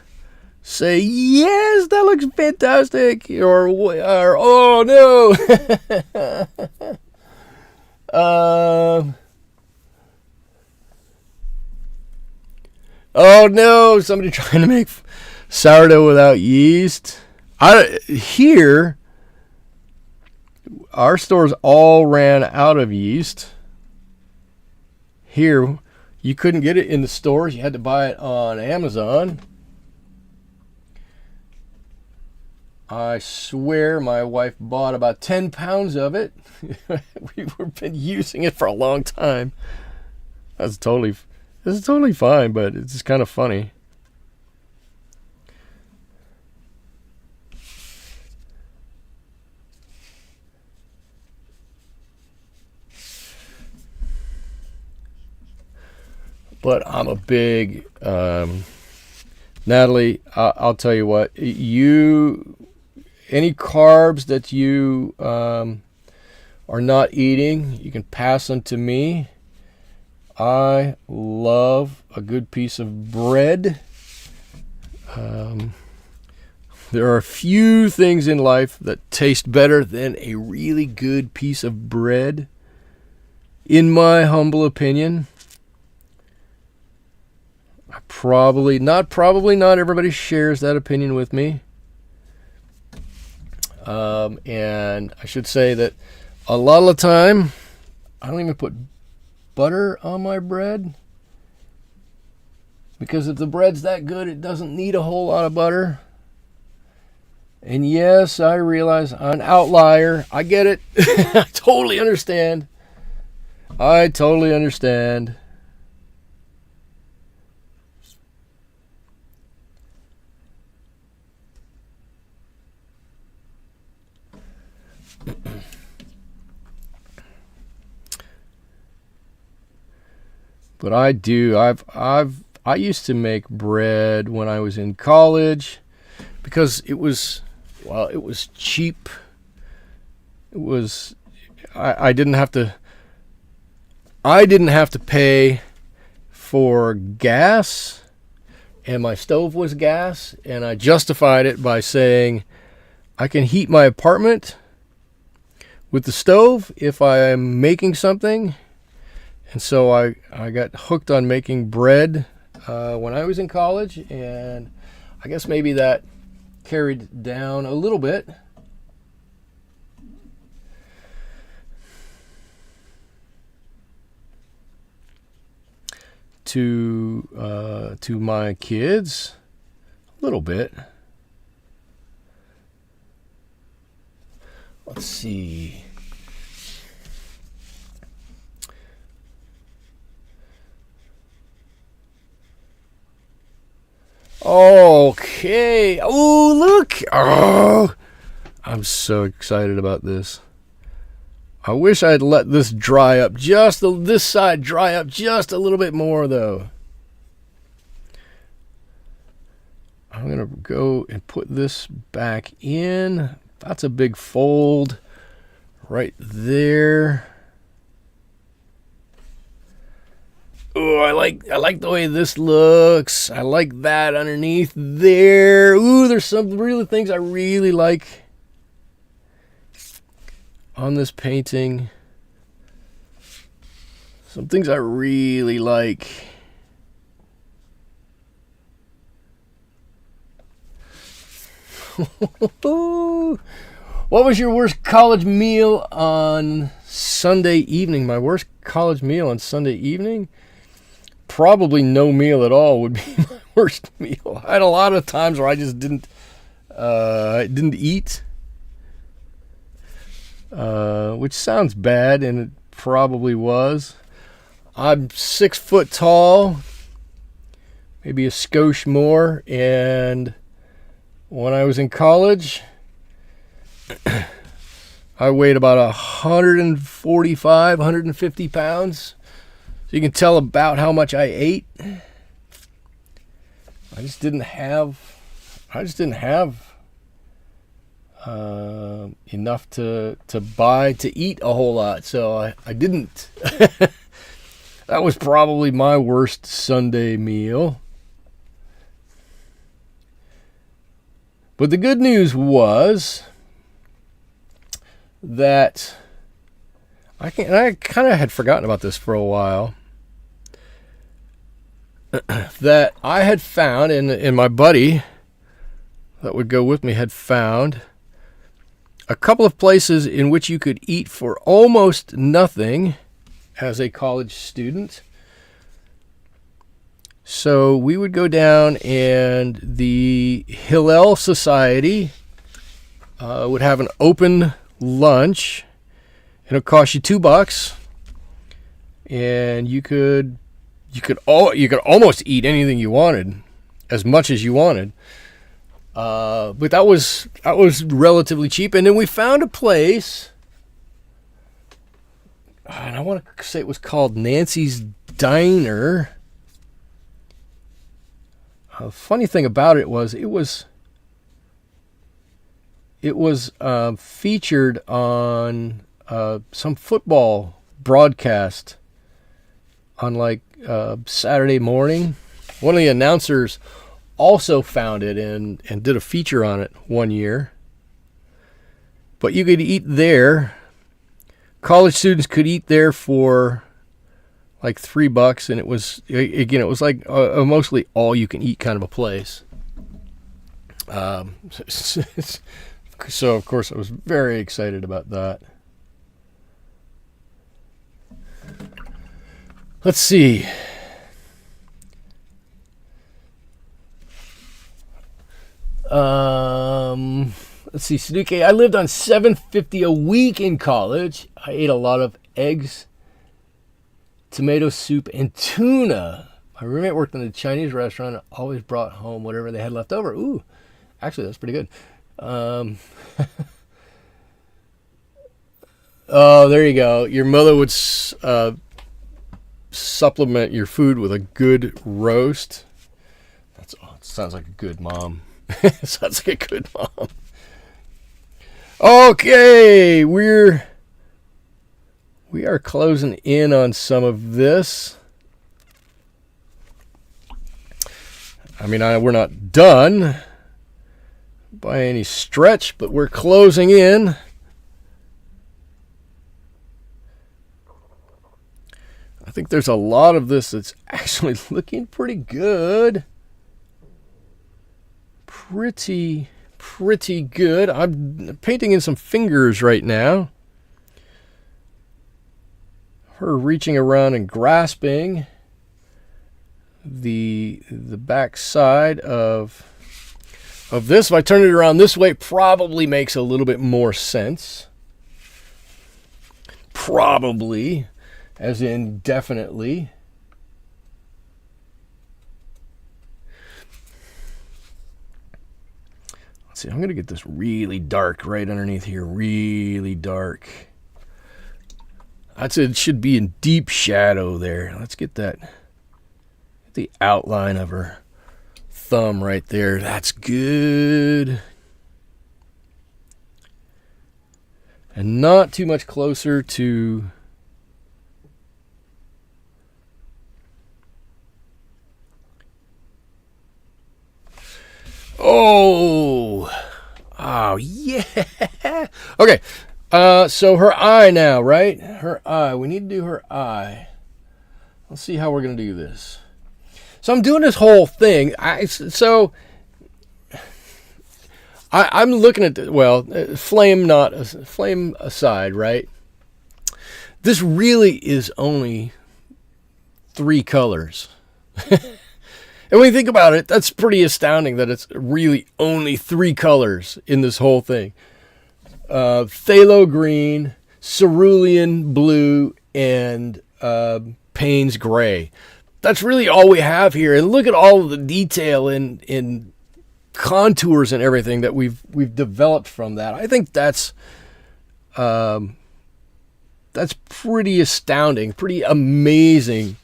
say, yes, that looks fantastic. Or oh, no. Oh Oh no, somebody trying to make sourdough without yeast. Here, our stores all ran out of yeast. Here, you couldn't get it in the stores. You had to buy it on Amazon. I swear my wife bought about 10 pounds of it. We've been using it for a long time. This is totally fine, but it's just kind of funny. But I'm a big Natalie. I'll tell you what. Any carbs that you are not eating, you can pass them to me. I love a good piece of bread. There are a few things in life that taste better than a really good piece of bread, in my humble opinion. Probably not everybody shares that opinion with me. And I should say that a lot of the time, I don't even put butter on my bread. Because if the bread's that good, it doesn't need a whole lot of butter. And yes, I realize I'm an outlier. I get it. I totally understand. But I used to make bread when I was in college because it was cheap. I didn't have to pay for gas, and my stove was gas, and I justified it by saying I can heat my apartment with the stove if I am making something. And so I got hooked on making bread when I was in college, and I guess maybe that carried down a little bit. To my kids, a little bit. Let's see. Okay. Oh, look. Oh, I'm so excited about this. I wish I'd let this dry up this side dry up just a little bit more, though. I'm going to go and put this back in. That's a big fold right there. Oh, I like the way this looks. I like that underneath there. Ooh, there's some really things I really like on this painting. Some things I really like. What was your worst college meal on Sunday evening? My worst college meal on Sunday evening? Probably no meal at all would be my worst meal. I had a lot of times where I just didn't eat, which sounds bad, and it probably was. I'm 6 foot tall, maybe a skosh more, and when I was in college, I weighed about 145, 150 pounds. So you can tell about how much I ate. I just didn't have enough to buy to eat a whole lot. So I didn't. That was probably my worst Sunday meal. But the good news was that I kind of had forgotten about this for a while. that I had found, and my buddy that would go with me had found a couple of places in which you could eat for almost nothing as a college student. So we would go down, and the Hillel Society would have an open lunch, and it cost you $2, and you could almost eat anything you wanted, as much as you wanted. But that was relatively cheap. And then we found a place, and I want to say it was called Nancy's Diner. Funny thing about it was featured on some football broadcast on like Saturday morning. One of the announcers also found it and did a feature on it one year. But you could eat there. College students could eat there for like $3, and it was like mostly all you can eat kind of a place. So of course I was very excited about that. Let's see. Let's see, Suduke. I lived on $7.50 a week in college. I ate a lot of eggs, tomato soup, and tuna. My roommate worked in a Chinese restaurant and always brought home whatever they had left over. Ooh, actually, that's pretty good. Oh, there you go. Your mother would supplement your food with a good roast. Sounds like a good mom. Sounds like a good mom. Okay, we are closing in on some of this. I mean, we're not done by any stretch, but we're closing in. I think there's a lot of this that's actually looking pretty good. Pretty good. I'm painting in some fingers right now. Her reaching around and grasping the back side of this. If I turn it around this way, probably makes a little bit more sense. Probably, as in definitely. Let's see, I'm going to get this really dark right underneath here. Really dark. I'd say it should be in deep shadow there. Let's get that. The outline of her thumb right there. That's good. And not too much closer to... Oh, yeah. Okay, so her eye now, right? Her eye. We need to do her eye. Let's see how we're going to do this. So I'm doing this whole thing. I'm looking at flame aside, right? This really is only 3 colors. And when you think about it, that's pretty astounding that it's really only 3 colors in this whole thing. Phthalo Green, Cerulean Blue, and Paynes Gray. That's really all we have here. And look at all of the detail in contours and everything that we've developed from that. I think that's pretty astounding, pretty amazing.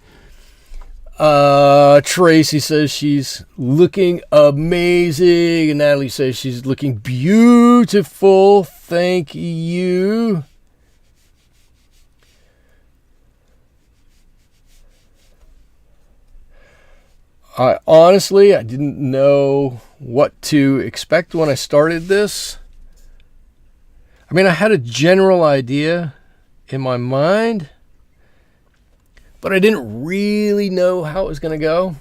Tracy says she's looking amazing, and Natalie says she's looking beautiful. Thank you. I didn't know what to expect when I started this. I mean, I had a general idea in my mind, but I didn't really know how it was going to go.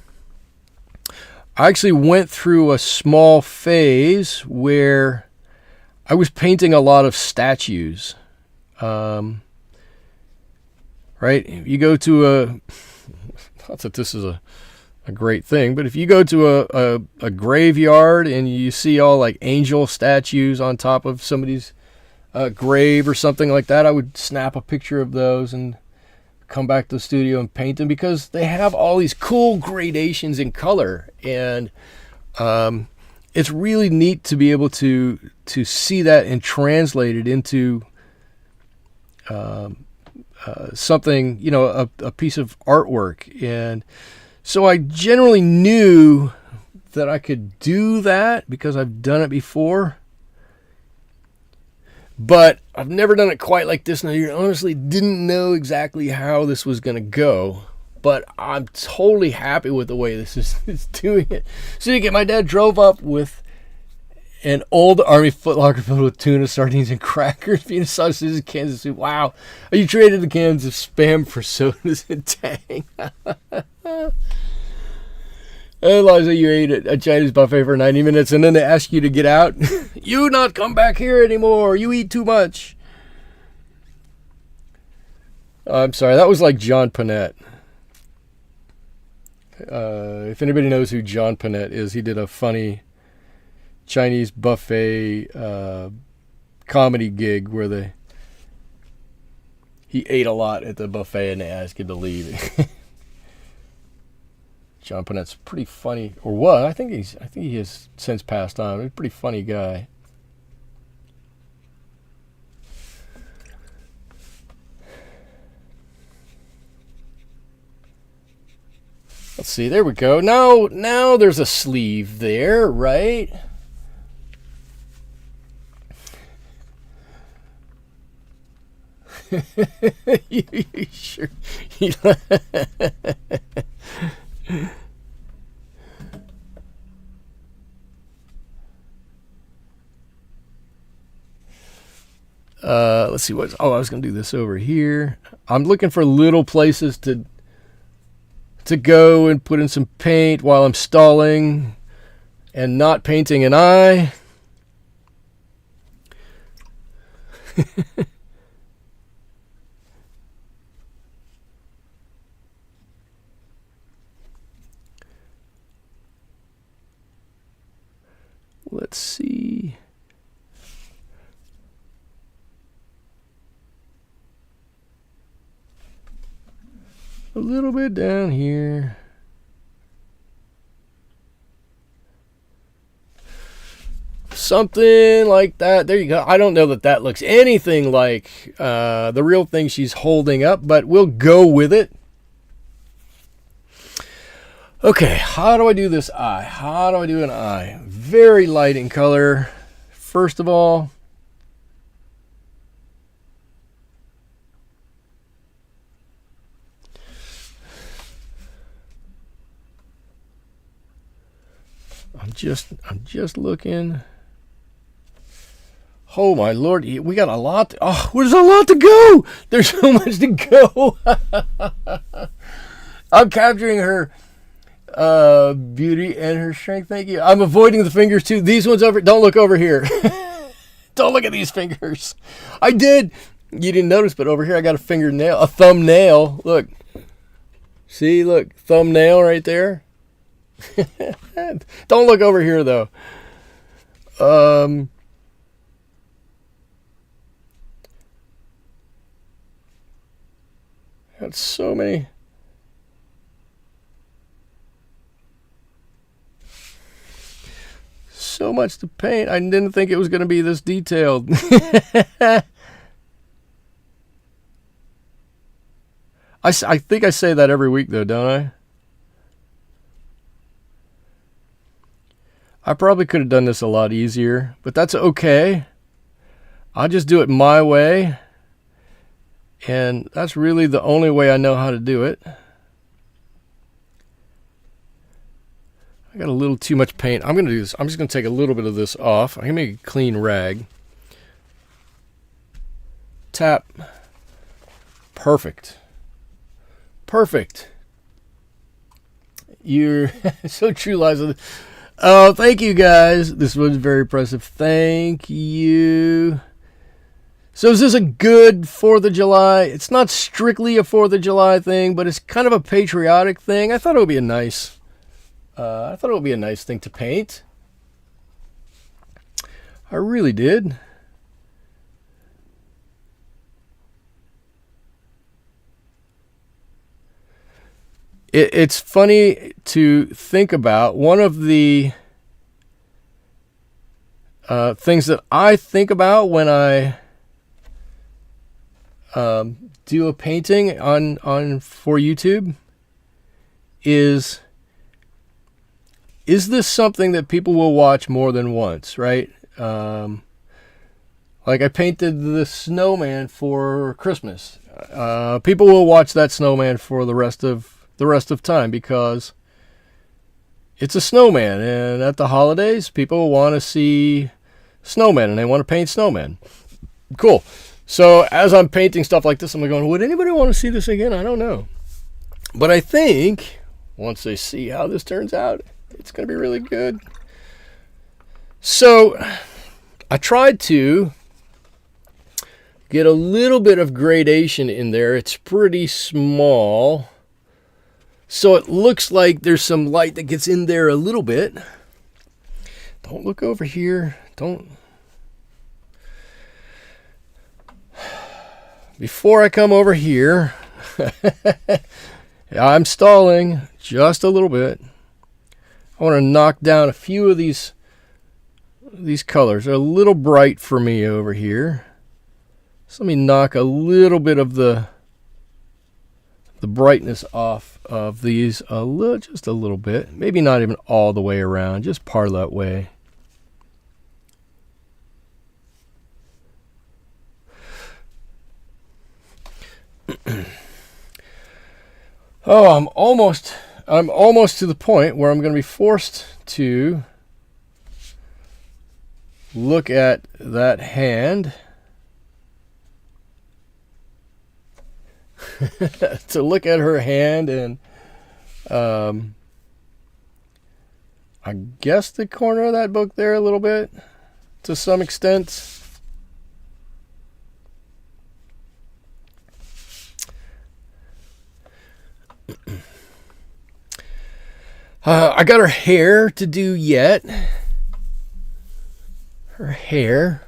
I actually went through a small phase where I was painting a lot of statues. Right? You go to not that this is a great thing, but if you go to a graveyard and you see all like angel statues on top of somebody's grave or something like that, I would snap a picture of those and come back to the studio and paint them, because they have all these cool gradations in color, and it's really neat to be able to see that and translate it into something, you know, a piece of artwork. And so I generally knew that I could do that because I've done it before. But I've never done it quite like this, and I honestly didn't know exactly how this was going to go. But I'm totally happy with the way this is doing it. So you get, my dad drove up with an old Army footlocker filled with tuna, sardines, and crackers, peanut sausages, and cans of soup. Wow. You traded the cans of Spam for sodas and Tang. Eliza, you ate at a Chinese buffet for 90 minutes, and then they ask you to get out. You not come back here anymore. You eat too much. I'm sorry. That was like John Panette. If anybody knows who John Panette is, he did a funny Chinese buffet comedy gig where he ate a lot at the buffet and they asked him to leave. John Panette's pretty funny, or what? I think he has since passed on. He's a pretty funny guy. Let's see. There we go. Now there's a sleeve there, right? You sure? Let's see I was going to do this over here. I'm looking for little places to go and put in some paint while I'm stalling and not painting an eye. Let's see. A little bit down here. Something like that. There you go. I don't know that looks anything like the real thing she's holding up, but we'll go with it. Okay, how do I do this eye? How do I do an eye? Very light in color. First of all, I'm just looking. Oh my Lord, we got a lot. There's a lot to go. There's so much to go. I'm capturing her beauty and her strength. Thank you. I'm avoiding the fingers too. These ones over. Don't look over here. Don't look at these fingers. I did. You didn't notice, but over here I got a thumbnail. Look. See, look, thumbnail right there. Don't look over here though. Got so many. So much to paint. I didn't think it was going to be this detailed. I think I say that every week though, don't I? I probably could have done this a lot easier, but that's okay. I'll just do it my way. And that's really the only way I know how to do it. I got a little too much paint. I'm going to do this. I'm just going to take a little bit of this off. I'm going to make a clean rag. Tap. Perfect. Perfect. You're so true, Liza. Oh, thank you guys. This was very impressive. Thank you. So is this a good 4th of July? It's not strictly a 4th of July thing, but it's kind of a patriotic thing. I thought it would be a nice thing to paint. I really did. It's funny to think about. One of the things that I think about when I do a painting on for YouTube is this something that people will watch more than once, right? Like I painted the snowman for Christmas. People will watch that snowman for the rest of time because it's a snowman, and at the holidays people want to see snowmen and they want to paint snowmen. Cool. So as I'm painting stuff like this, I'm going, would anybody want to see this again? I don't know. But I think once they see how this turns out, it's going to be really good. So I tried to get a little bit of gradation in there. It's pretty small, so it looks like there's some light that gets in there a little bit. Don't look over here. Don't. Before I come over here, I'm stalling just a little bit. I want to knock down a few of these colors. They're a little bright for me over here. So let me knock a little bit of the brightness off of these just a little bit. Maybe not even all the way around, just part of that way. Oh, I'm almost to the point where I'm going to be forced to look at that hand. To look at her hand and I guess the corner of that book there a little bit to some extent. I got her hair to do yet. Her hair.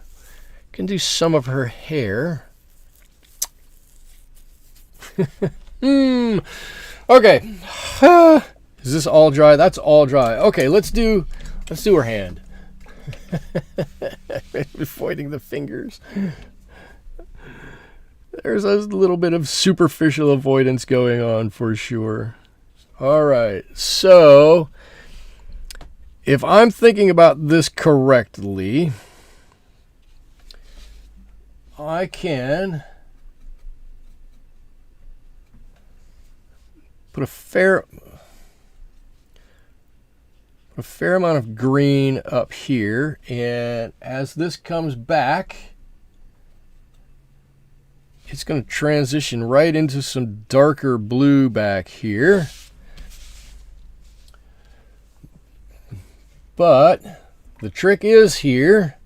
Can do some of her hair. Okay. Is this all dry? That's all dry. Okay, let's do her hand. Avoiding the fingers. There's a little bit of superficial avoidance going on for sure. All right. So, if I'm thinking about this correctly, I can put a fair amount of green up here, and as this comes back, it's going to transition right into some darker blue back here. But the trick is here.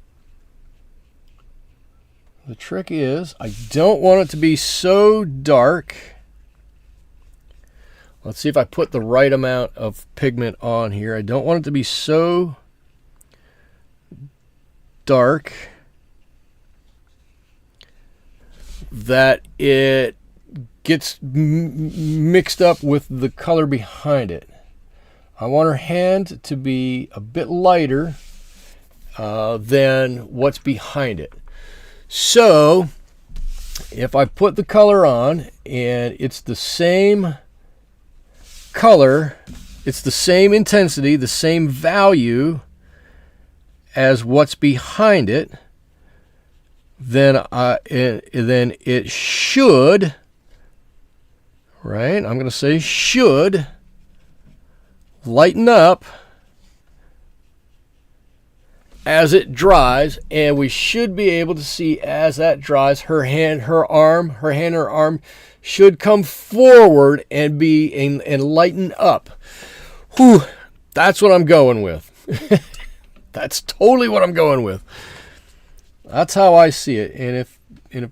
The trick is I don't want it to be so dark. Let's see if I put the right amount of pigment on here. I don't want it to be so dark that it gets mixed up with the color behind it. I want her hand to be a bit lighter than what's behind it. So if I put the color on and it's the same color, it's the same intensity, the same value as what's behind it, then it should, right? I'm going to say should lighten up as it dries, and we should be able to see as that dries, her arm should come forward and lighten up. Whew, that's what I'm going with. That's totally what I'm going with. That's how I see it. And if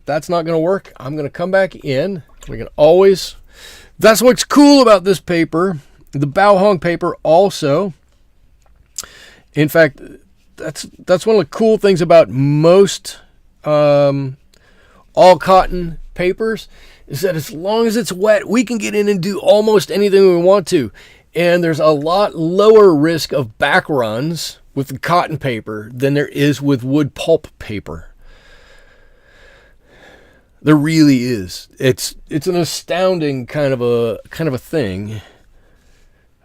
that's not going to work, I'm going to come back in. We can always... That's what's cool about this paper. The Bao Hong paper also. In fact, that's one of the cool things about most all cotton papers, is that as long as it's wet, we can get in and do almost anything we want to. And there's a lot lower risk of back runs with the cotton paper than there is with wood pulp paper. There really is. It's an astounding kind of a thing.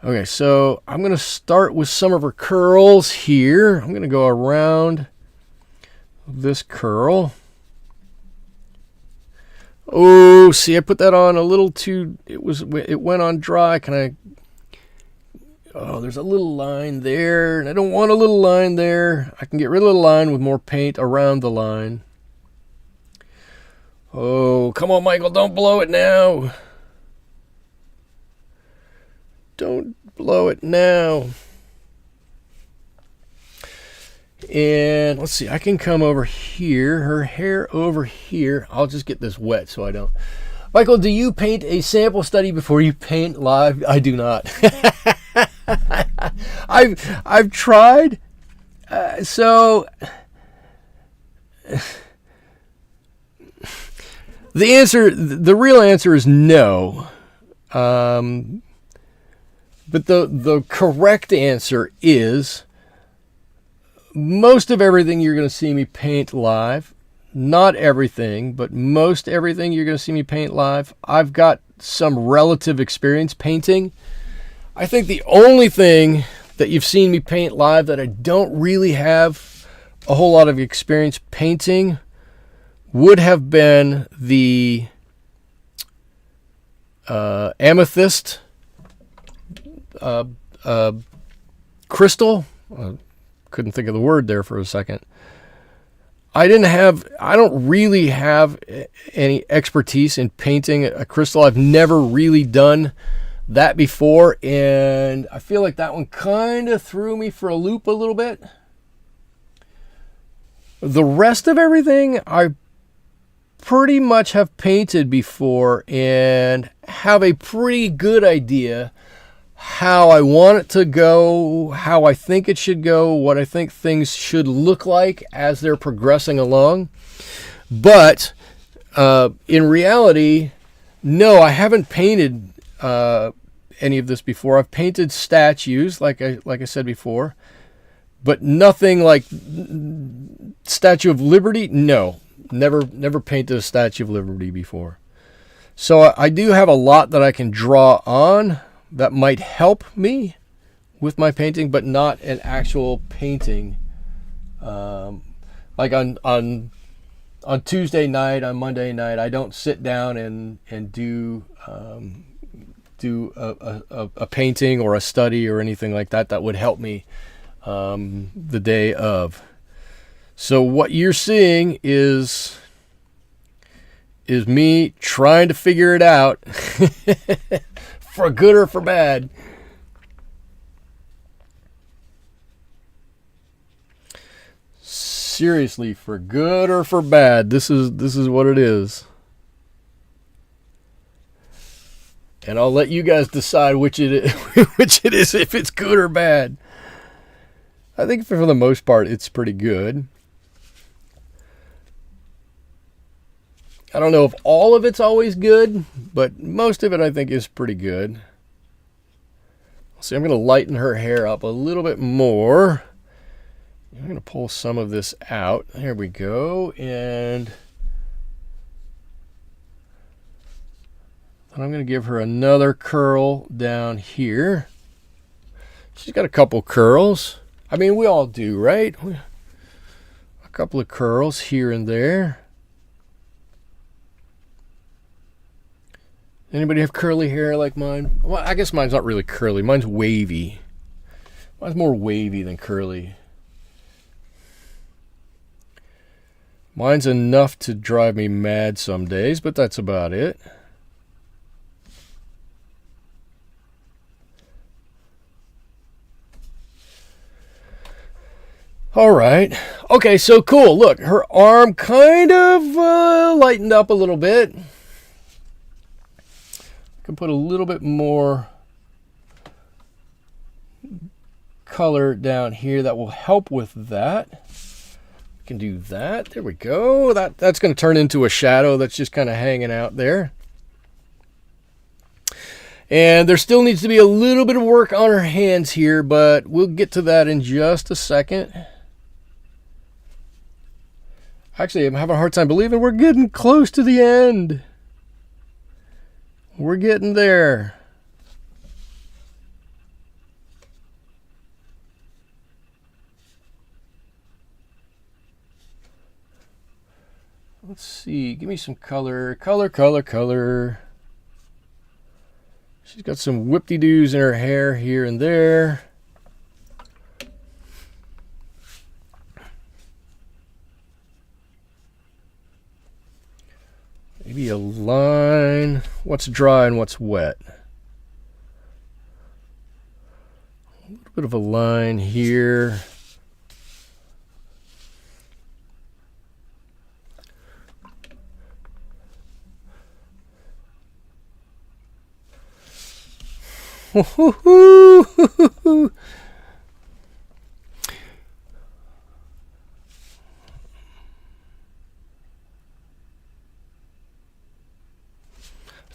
Okay, so I'm going to start with some of her curls here. I'm going to go around this curl. Oh, see, I put that on a little too... It went on dry. Can I... Oh, there's a little line there, and I don't want a little line there. I can get rid of the line with more paint around the line. Oh, come on, Michael, don't blow it now. Don't blow it now. And let's see, I can come over here, her hair over here. I'll just get this wet so I don't. Michael, do you paint a sample study before you paint live? I do not. I've tried. So the real answer is no. But the correct answer is most of everything you're going to see me paint live. Not everything, but most everything you're going to see me paint live. I've got some relative experience painting. I think the only thing that you've seen me paint live that I don't really have a whole lot of experience painting would have been the amethyst crystal. Couldn't think of the word there for a second. I don't really have any expertise in painting a crystal. I've never really done that before, and I feel like that one kind of threw me for a loop a little bit. The rest of everything I pretty much have painted before and have a pretty good idea how I want it to go, how I think it should go, what I think things should look like as they're progressing along. But in reality, no, I haven't painted any of this before. I've painted statues, like I said before, but nothing like Statue of Liberty. No, never painted a Statue of Liberty before. So I do have a lot that I can draw on that might help me with my painting, but not an actual painting. Like on Tuesday night, on Monday night, I don't sit down and do a painting or a study or anything like that that would help me the day of. So what you're seeing is me trying to figure it out for good or for bad. Seriously, for good or for bad, this is what it is. And I'll let you guys decide which it is, if it's good or bad. I think for the most part, it's pretty good. I don't know if all of it's always good, but most of it I think is pretty good. See, I'm going to lighten her hair up a little bit more. I'm going to pull some of this out. There we go. And then I'm going to give her another curl down here. She's got a couple curls. I mean, we all do, right? A couple of curls here and there. Anybody have curly hair like mine? Well, I guess mine's not really curly. Mine's wavy. Mine's more wavy than curly. Mine's enough to drive me mad some days, but that's about it. All right. Okay, so cool. Look, her arm kind of lightened up a little bit. I can put a little bit more color down here that will help with that. Can do that. There we go. That's going to turn into a shadow that's just kind of hanging out there. And there still needs to be a little bit of work on her hands here, but we'll get to that in just a second. Actually, I'm having a hard time believing we're getting close to the end. We're getting there. Let's see, give me some color. She's got some whip-de-doos in her hair here and there. Maybe a line. What's dry and what's wet? A little bit of a line here. I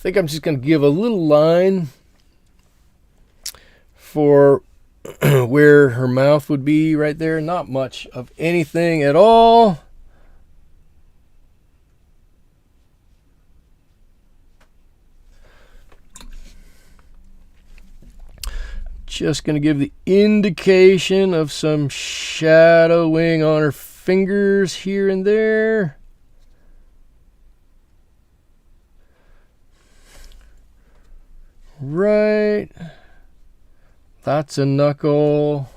think I'm just going to give a little line for where her mouth would be right there. Not much of anything at all. Just going to give the indication of some shadowing on her fingers here and there. Right. That's a knuckle.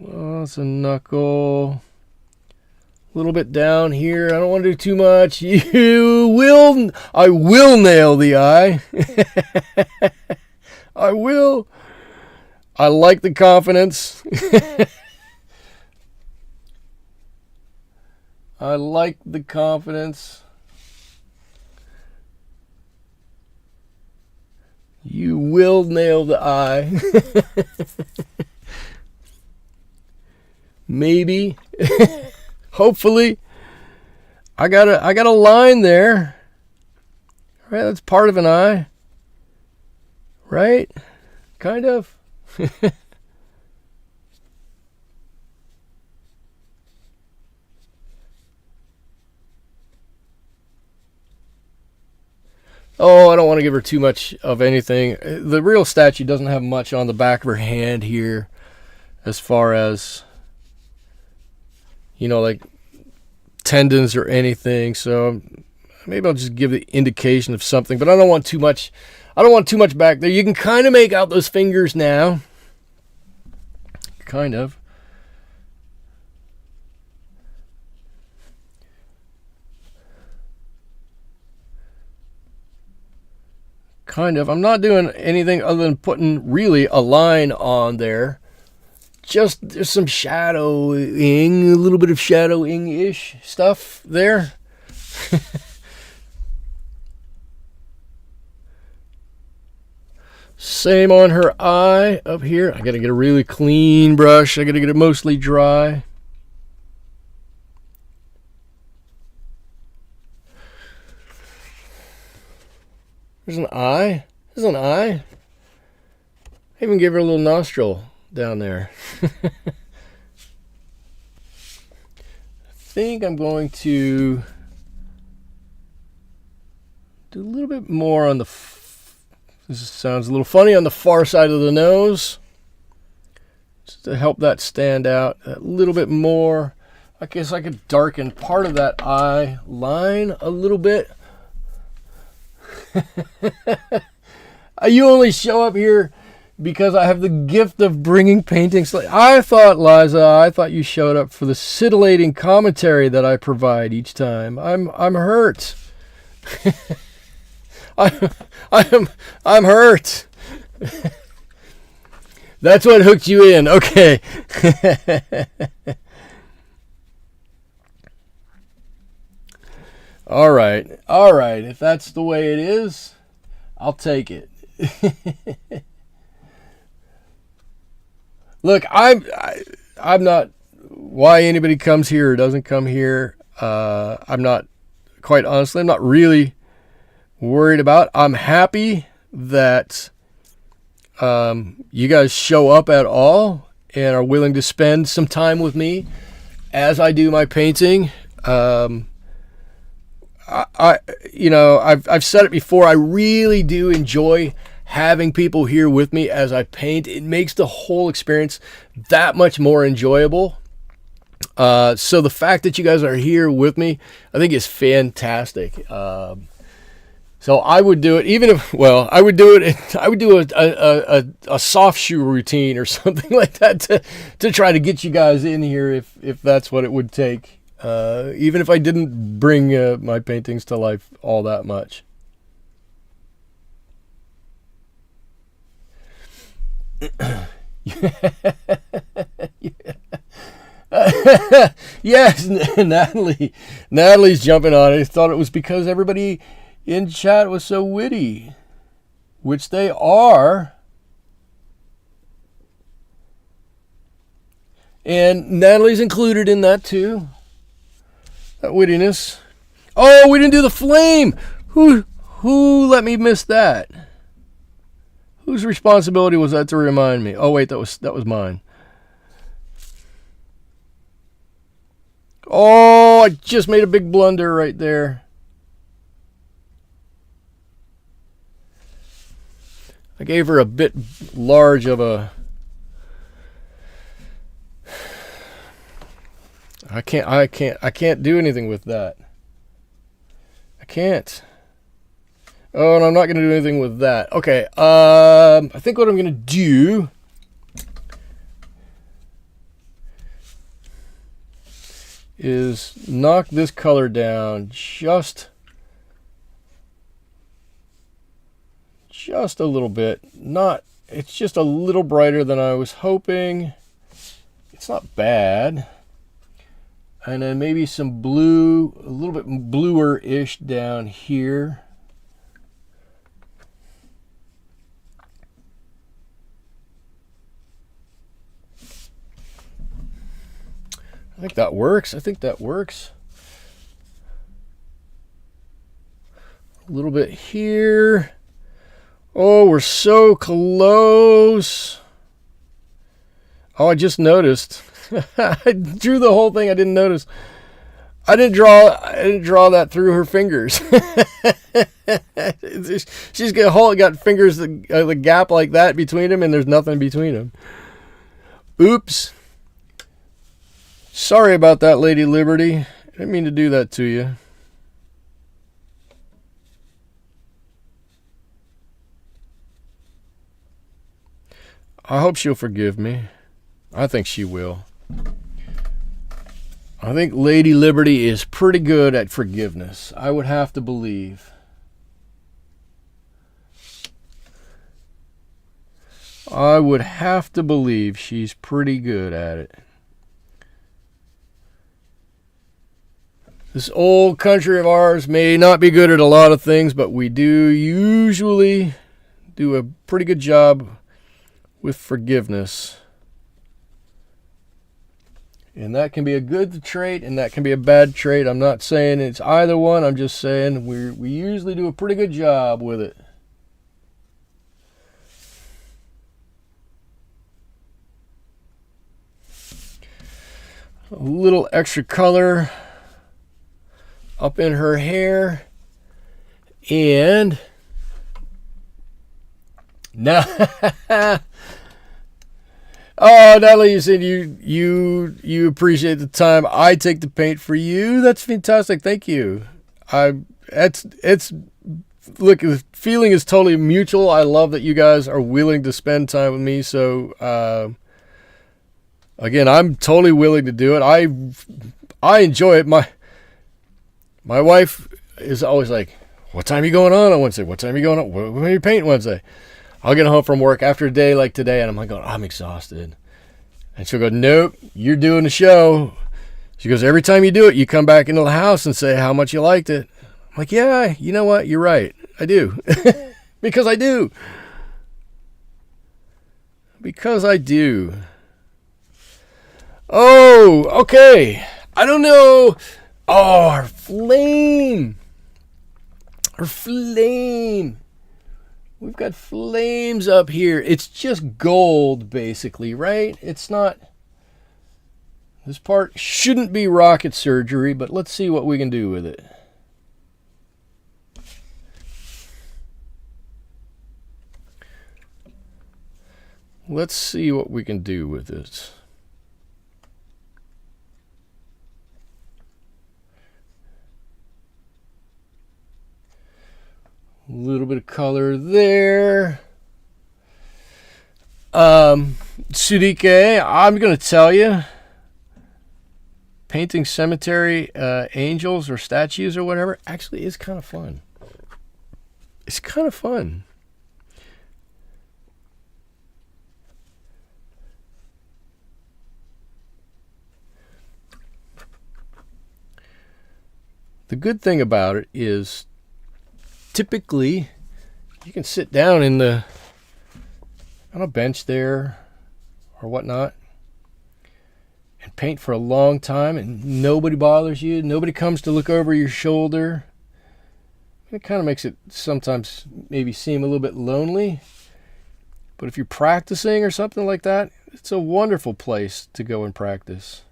Well, that's a knuckle. A little bit down here. I don't want to do too much. I will nail the eye. I will. I like the confidence. I like the confidence. You will nail the eye. Maybe. Hopefully. I got a line there. Right, that's part of an eye. Right? Kind of. Oh, I don't want to give her too much of anything. The real statue doesn't have much on the back of her hand here as far as, you know, like tendons or anything. So maybe I'll just give the indication of something, but I don't want too much. I don't want too much back there. You can kind of make out those fingers now. Kind of. Kind of. I'm not doing anything other than putting really a line on there. Just there's some shadowing, a little bit of shadowing-ish stuff there. Same on her eye up here. I gotta get a really clean brush. I gotta get it mostly dry. There's an eye. There's an eye. I even gave her a little nostril down there. I think I'm going to do a little bit more on the... This sounds a little funny, on the far side of the nose. Just to help that stand out a little bit more. I guess I could darken part of that eye line a little bit. You only show up here because I have the gift of bringing paintings. I thought, Liza, I thought you showed up for the scintillating commentary that I provide each time. I'm hurt. I'm hurt. That's what hooked you in. Okay. All right. All right. If that's the way it is, I'll take it. Look, I'm not, why anybody comes here or doesn't come here, I'm not, quite honestly, I'm not really worried about. I'm happy that you guys show up at all and are willing to spend some time with me as I do my painting. I've said it before, I really do enjoy having people here with me as I paint. It makes the whole experience that much more enjoyable. So the fact that you guys are here with me, I think is fantastic. So I would do it, even if, well, I would do a soft shoe routine or something like that to try to get you guys in here if that's what it would take. Even if I didn't bring my paintings to life all that much. Yes, Natalie's jumping on it. I thought it was because everybody in chat was so witty, which they are. And Natalie's included in that too. That wittiness. Oh, we didn't do the flame. Who let me miss that? Whose responsibility was that to remind me? Oh wait, that was mine. Oh, I just made a big blunder right there. I gave her a bit large of a... I can't do anything with that. I can't. Oh, and I'm not going to do anything with that. Okay, I think what I'm going to do is knock this color down just a little bit. It's just a little brighter than I was hoping. It's not bad. And then maybe some blue, a little bit bluer-ish down here. I think that works. A little bit here. Oh, we're so close. Oh, I just noticed. I drew the whole thing. I didn't notice. I didn't draw that through her fingers. She's got fingers, the gap like that between them, and there's nothing between them. Oops. Sorry about that, Lady Liberty. I didn't mean to do that to you. I hope she'll forgive me. I think she will. I think Lady Liberty is pretty good at forgiveness. I would have to believe. I would have to believe she's pretty good at it. This old country of ours may not be good at a lot of things, but we do usually do a pretty good job with forgiveness. And that can be a good trait and that can be a bad trait. I'm not saying it's either one. I'm just saying we usually do a pretty good job with it. A little extra color up in her hair. And now oh, Natalie, you said you appreciate the time I take to paint for you. That's fantastic. Thank you. Look, the feeling is totally mutual. I love that you guys are willing to spend time with me. So, again, I'm totally willing to do it. I enjoy it. My wife is always like, "What time are you going on Wednesday? What time are you going on? When are you painting Wednesday?" I'll get home from work after a day like today, and I'm like, I'm exhausted. And she'll go, nope, you're doing the show. She goes, every time you do it, you come back into the house and say how much you liked it. I'm like, yeah, you know what? You're right. I do. Because I do. Because I do. Oh, okay. I don't know. Oh, our flame. Our flame. We've got flames up here. It's just gold, basically, right? It's not... This part shouldn't be rocket surgery, but let's see what we can do with it. Let's see what we can do with this. A little bit of color there. Surike, I'm going to tell you, painting cemetery angels or statues or whatever actually is kind of fun. It's kind of fun. The good thing about it is typically you can sit down in on a bench there or whatnot and paint for a long time and nobody bothers you. Nobody comes to look over your shoulder. It kind of makes it sometimes maybe seem a little bit lonely. But if you're practicing or something like that, it's a wonderful place to go and practice.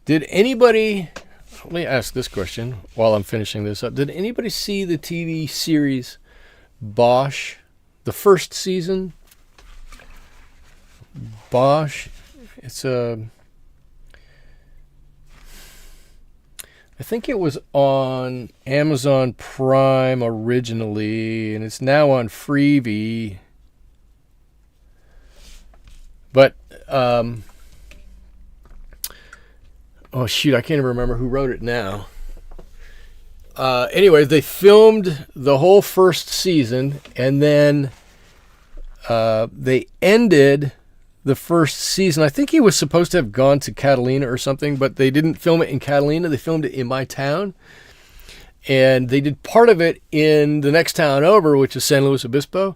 Did anybody, let me ask this question while I'm finishing this up. Did anybody see the TV series Bosch, the first season? Bosch, it's I think it was on Amazon Prime originally, and it's now on Freevee. But, oh shoot, I can't even remember who wrote it now. Anyway, they filmed the whole first season, and then they ended the first season. I think he was supposed to have gone to Catalina or something, but they didn't film it in Catalina. They filmed it in my town. And they did part of it in the next town over, which is San Luis Obispo.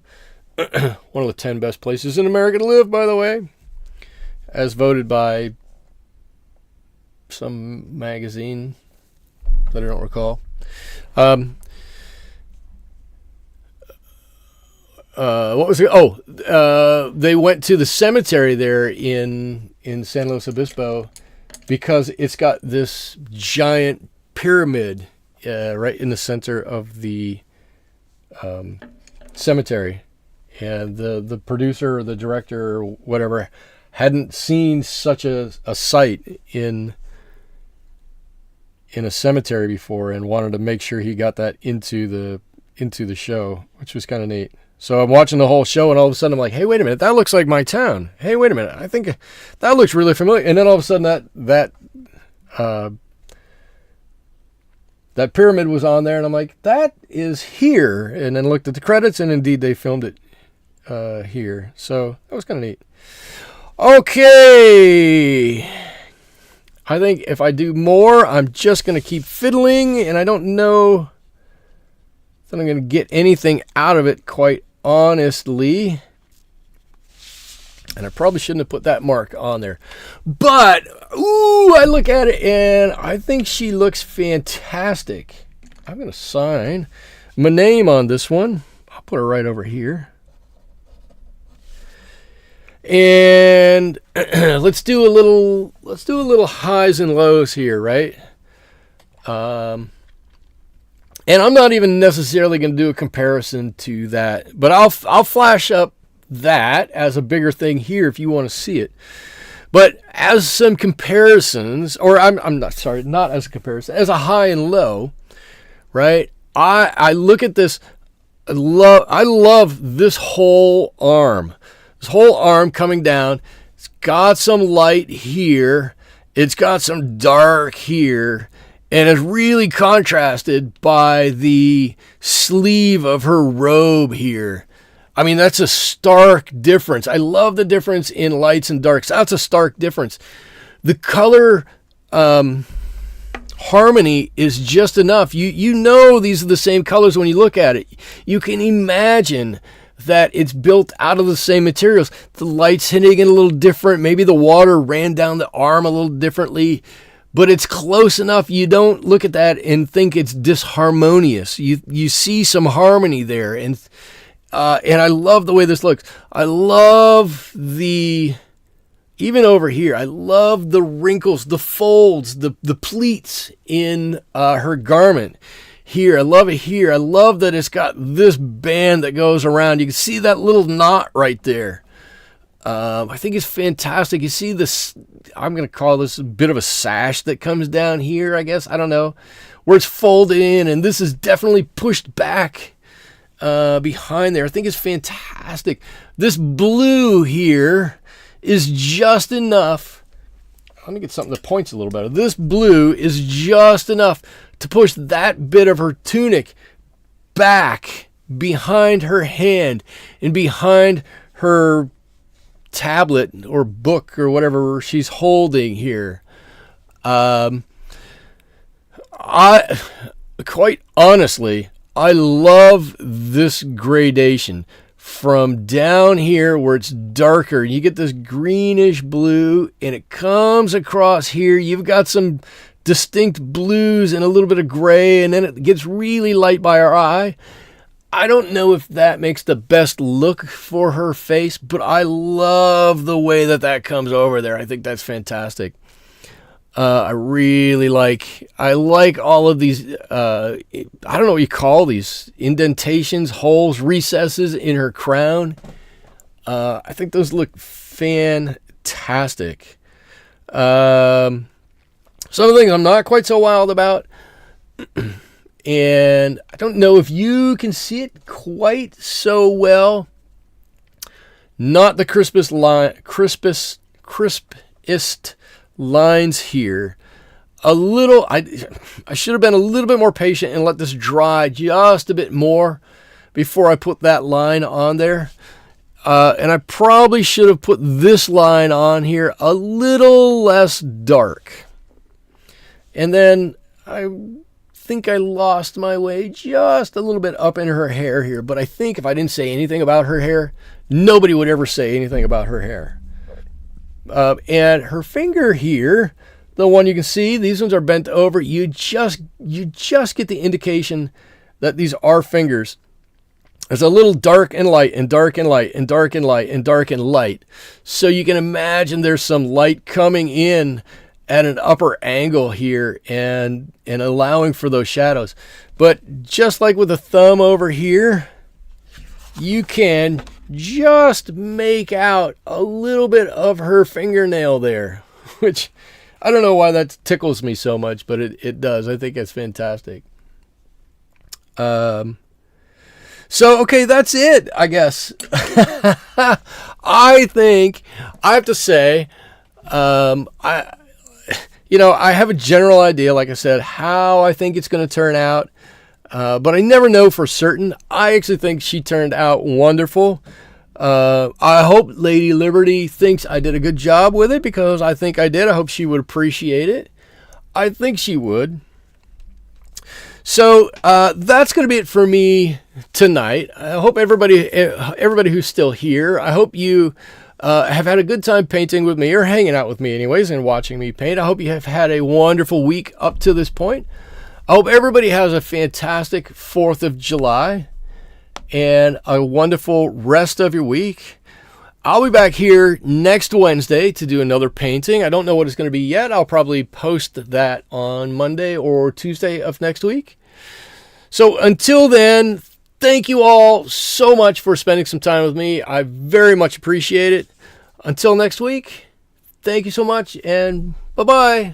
One of the 10 best places in America to live, by the way, as voted by some magazine that I don't recall. What was it? Oh, they went to the cemetery there in San Luis Obispo because it's got this giant pyramid right in the center of the cemetery. And the producer or the director or whatever hadn't seen such a site in a cemetery before and wanted to make sure he got that into the show, which was kind of neat. So I'm watching the whole show, and all of a sudden I'm like, hey, wait a minute, that looks like my town. Hey, wait a minute, I think that looks really familiar. And then all of a sudden that pyramid was on there, and I'm like, that is here. And then looked at the credits, and indeed they filmed it here. So that was kind of neat. Okay. I think if I do more, I'm just going to keep fiddling, and I don't know that I'm going to get anything out of it, quite honestly. And I probably shouldn't have put that mark on there. But, ooh, I look at it, and I think she looks fantastic. I'm going to sign my name on this one. I'll put her right over here. And let's do a little highs and lows here, right? And I'm not even necessarily going to do a comparison to that, but I'll flash up that as a bigger thing here if you want to see it. But as some comparisons, or I'm not sorry, not as a comparison, as a high and low, right? I look at this. I love this whole arm. This whole arm coming down. It's got some light here. It's got some dark here. And it's really contrasted by the sleeve of her robe here. I mean, that's a stark difference. I love the difference in lights and darks. That's a stark difference. The color harmony is just enough. You know these are the same colors when you look at it. You can imagine that it's built out of the same materials. The light's hitting it a little different. Maybe the water ran down the arm a little differently. But it's close enough. You don't look at that and think it's disharmonious. You see some harmony there. And I love the way this looks. I love even over here, I love the wrinkles, the folds, the pleats in her garment. Here, I love it here. I love that it's got this band that goes around. You can see that little knot right there. I think it's fantastic. You see this, I'm going to call this a bit of a sash that comes down here, I guess. I don't know. Where it's folded in, and this is definitely pushed back behind there. I think it's fantastic. This blue here is just enough. Let me get something that points a little better. This blue is just enough to push that bit of her tunic back behind her hand and behind her tablet or book or whatever she's holding here. I quite honestly, I love this gradation from down here where it's darker. You get this greenish blue and it comes across here. You've got some distinct blues and a little bit of gray, and then it gets really light by our eye. I don't know if that makes the best look for her face, but I love the way that comes over there. I think that's fantastic. I like all of these, I don't know what you call these, indentations, holes, recesses in her crown. I think those look fantastic. Some of the things I'm not quite so wild about, and I don't know if you can see it quite so well. Not the crispest lines here. A little, I should have been a little bit more patient and let this dry just a bit more before I put that line on there. And I probably should have put this line on here a little less dark. And then I think I lost my way just a little bit up in her hair here. But I think if I didn't say anything about her hair, nobody would ever say anything about her hair. And her finger here, the one you can see, these ones are bent over. You just get the indication that these are fingers. There's a little dark and light and dark and light and dark and light and dark and light. So you can imagine there's some light coming in at an upper angle here and allowing for those shadows. But just like with the thumb over here, you can just make out a little bit of her fingernail there, which I don't know why that tickles me so much, but it does. I think it's fantastic. So, okay, that's it, I guess. I think I have to say, I have a general idea, like I said, how I think it's going to turn out. But I never know for certain. I actually think she turned out wonderful. I hope Lady Liberty thinks I did a good job with it, because I think I did. I hope she would appreciate it. I think she would. So that's going to be it for me tonight. I hope everybody who's still here, I hope you have had a good time painting with me, or hanging out with me anyways, and watching me paint. I hope you have had a wonderful week up to this point. I hope everybody has a fantastic 4th of July and a wonderful rest of your week. I'll be back here next Wednesday to do another painting. I don't know what it's going to be yet. I'll probably post that on Monday or Tuesday of next week. So until then, thank you all so much for spending some time with me. I very much appreciate it. Until next week, thank you so much, and bye-bye.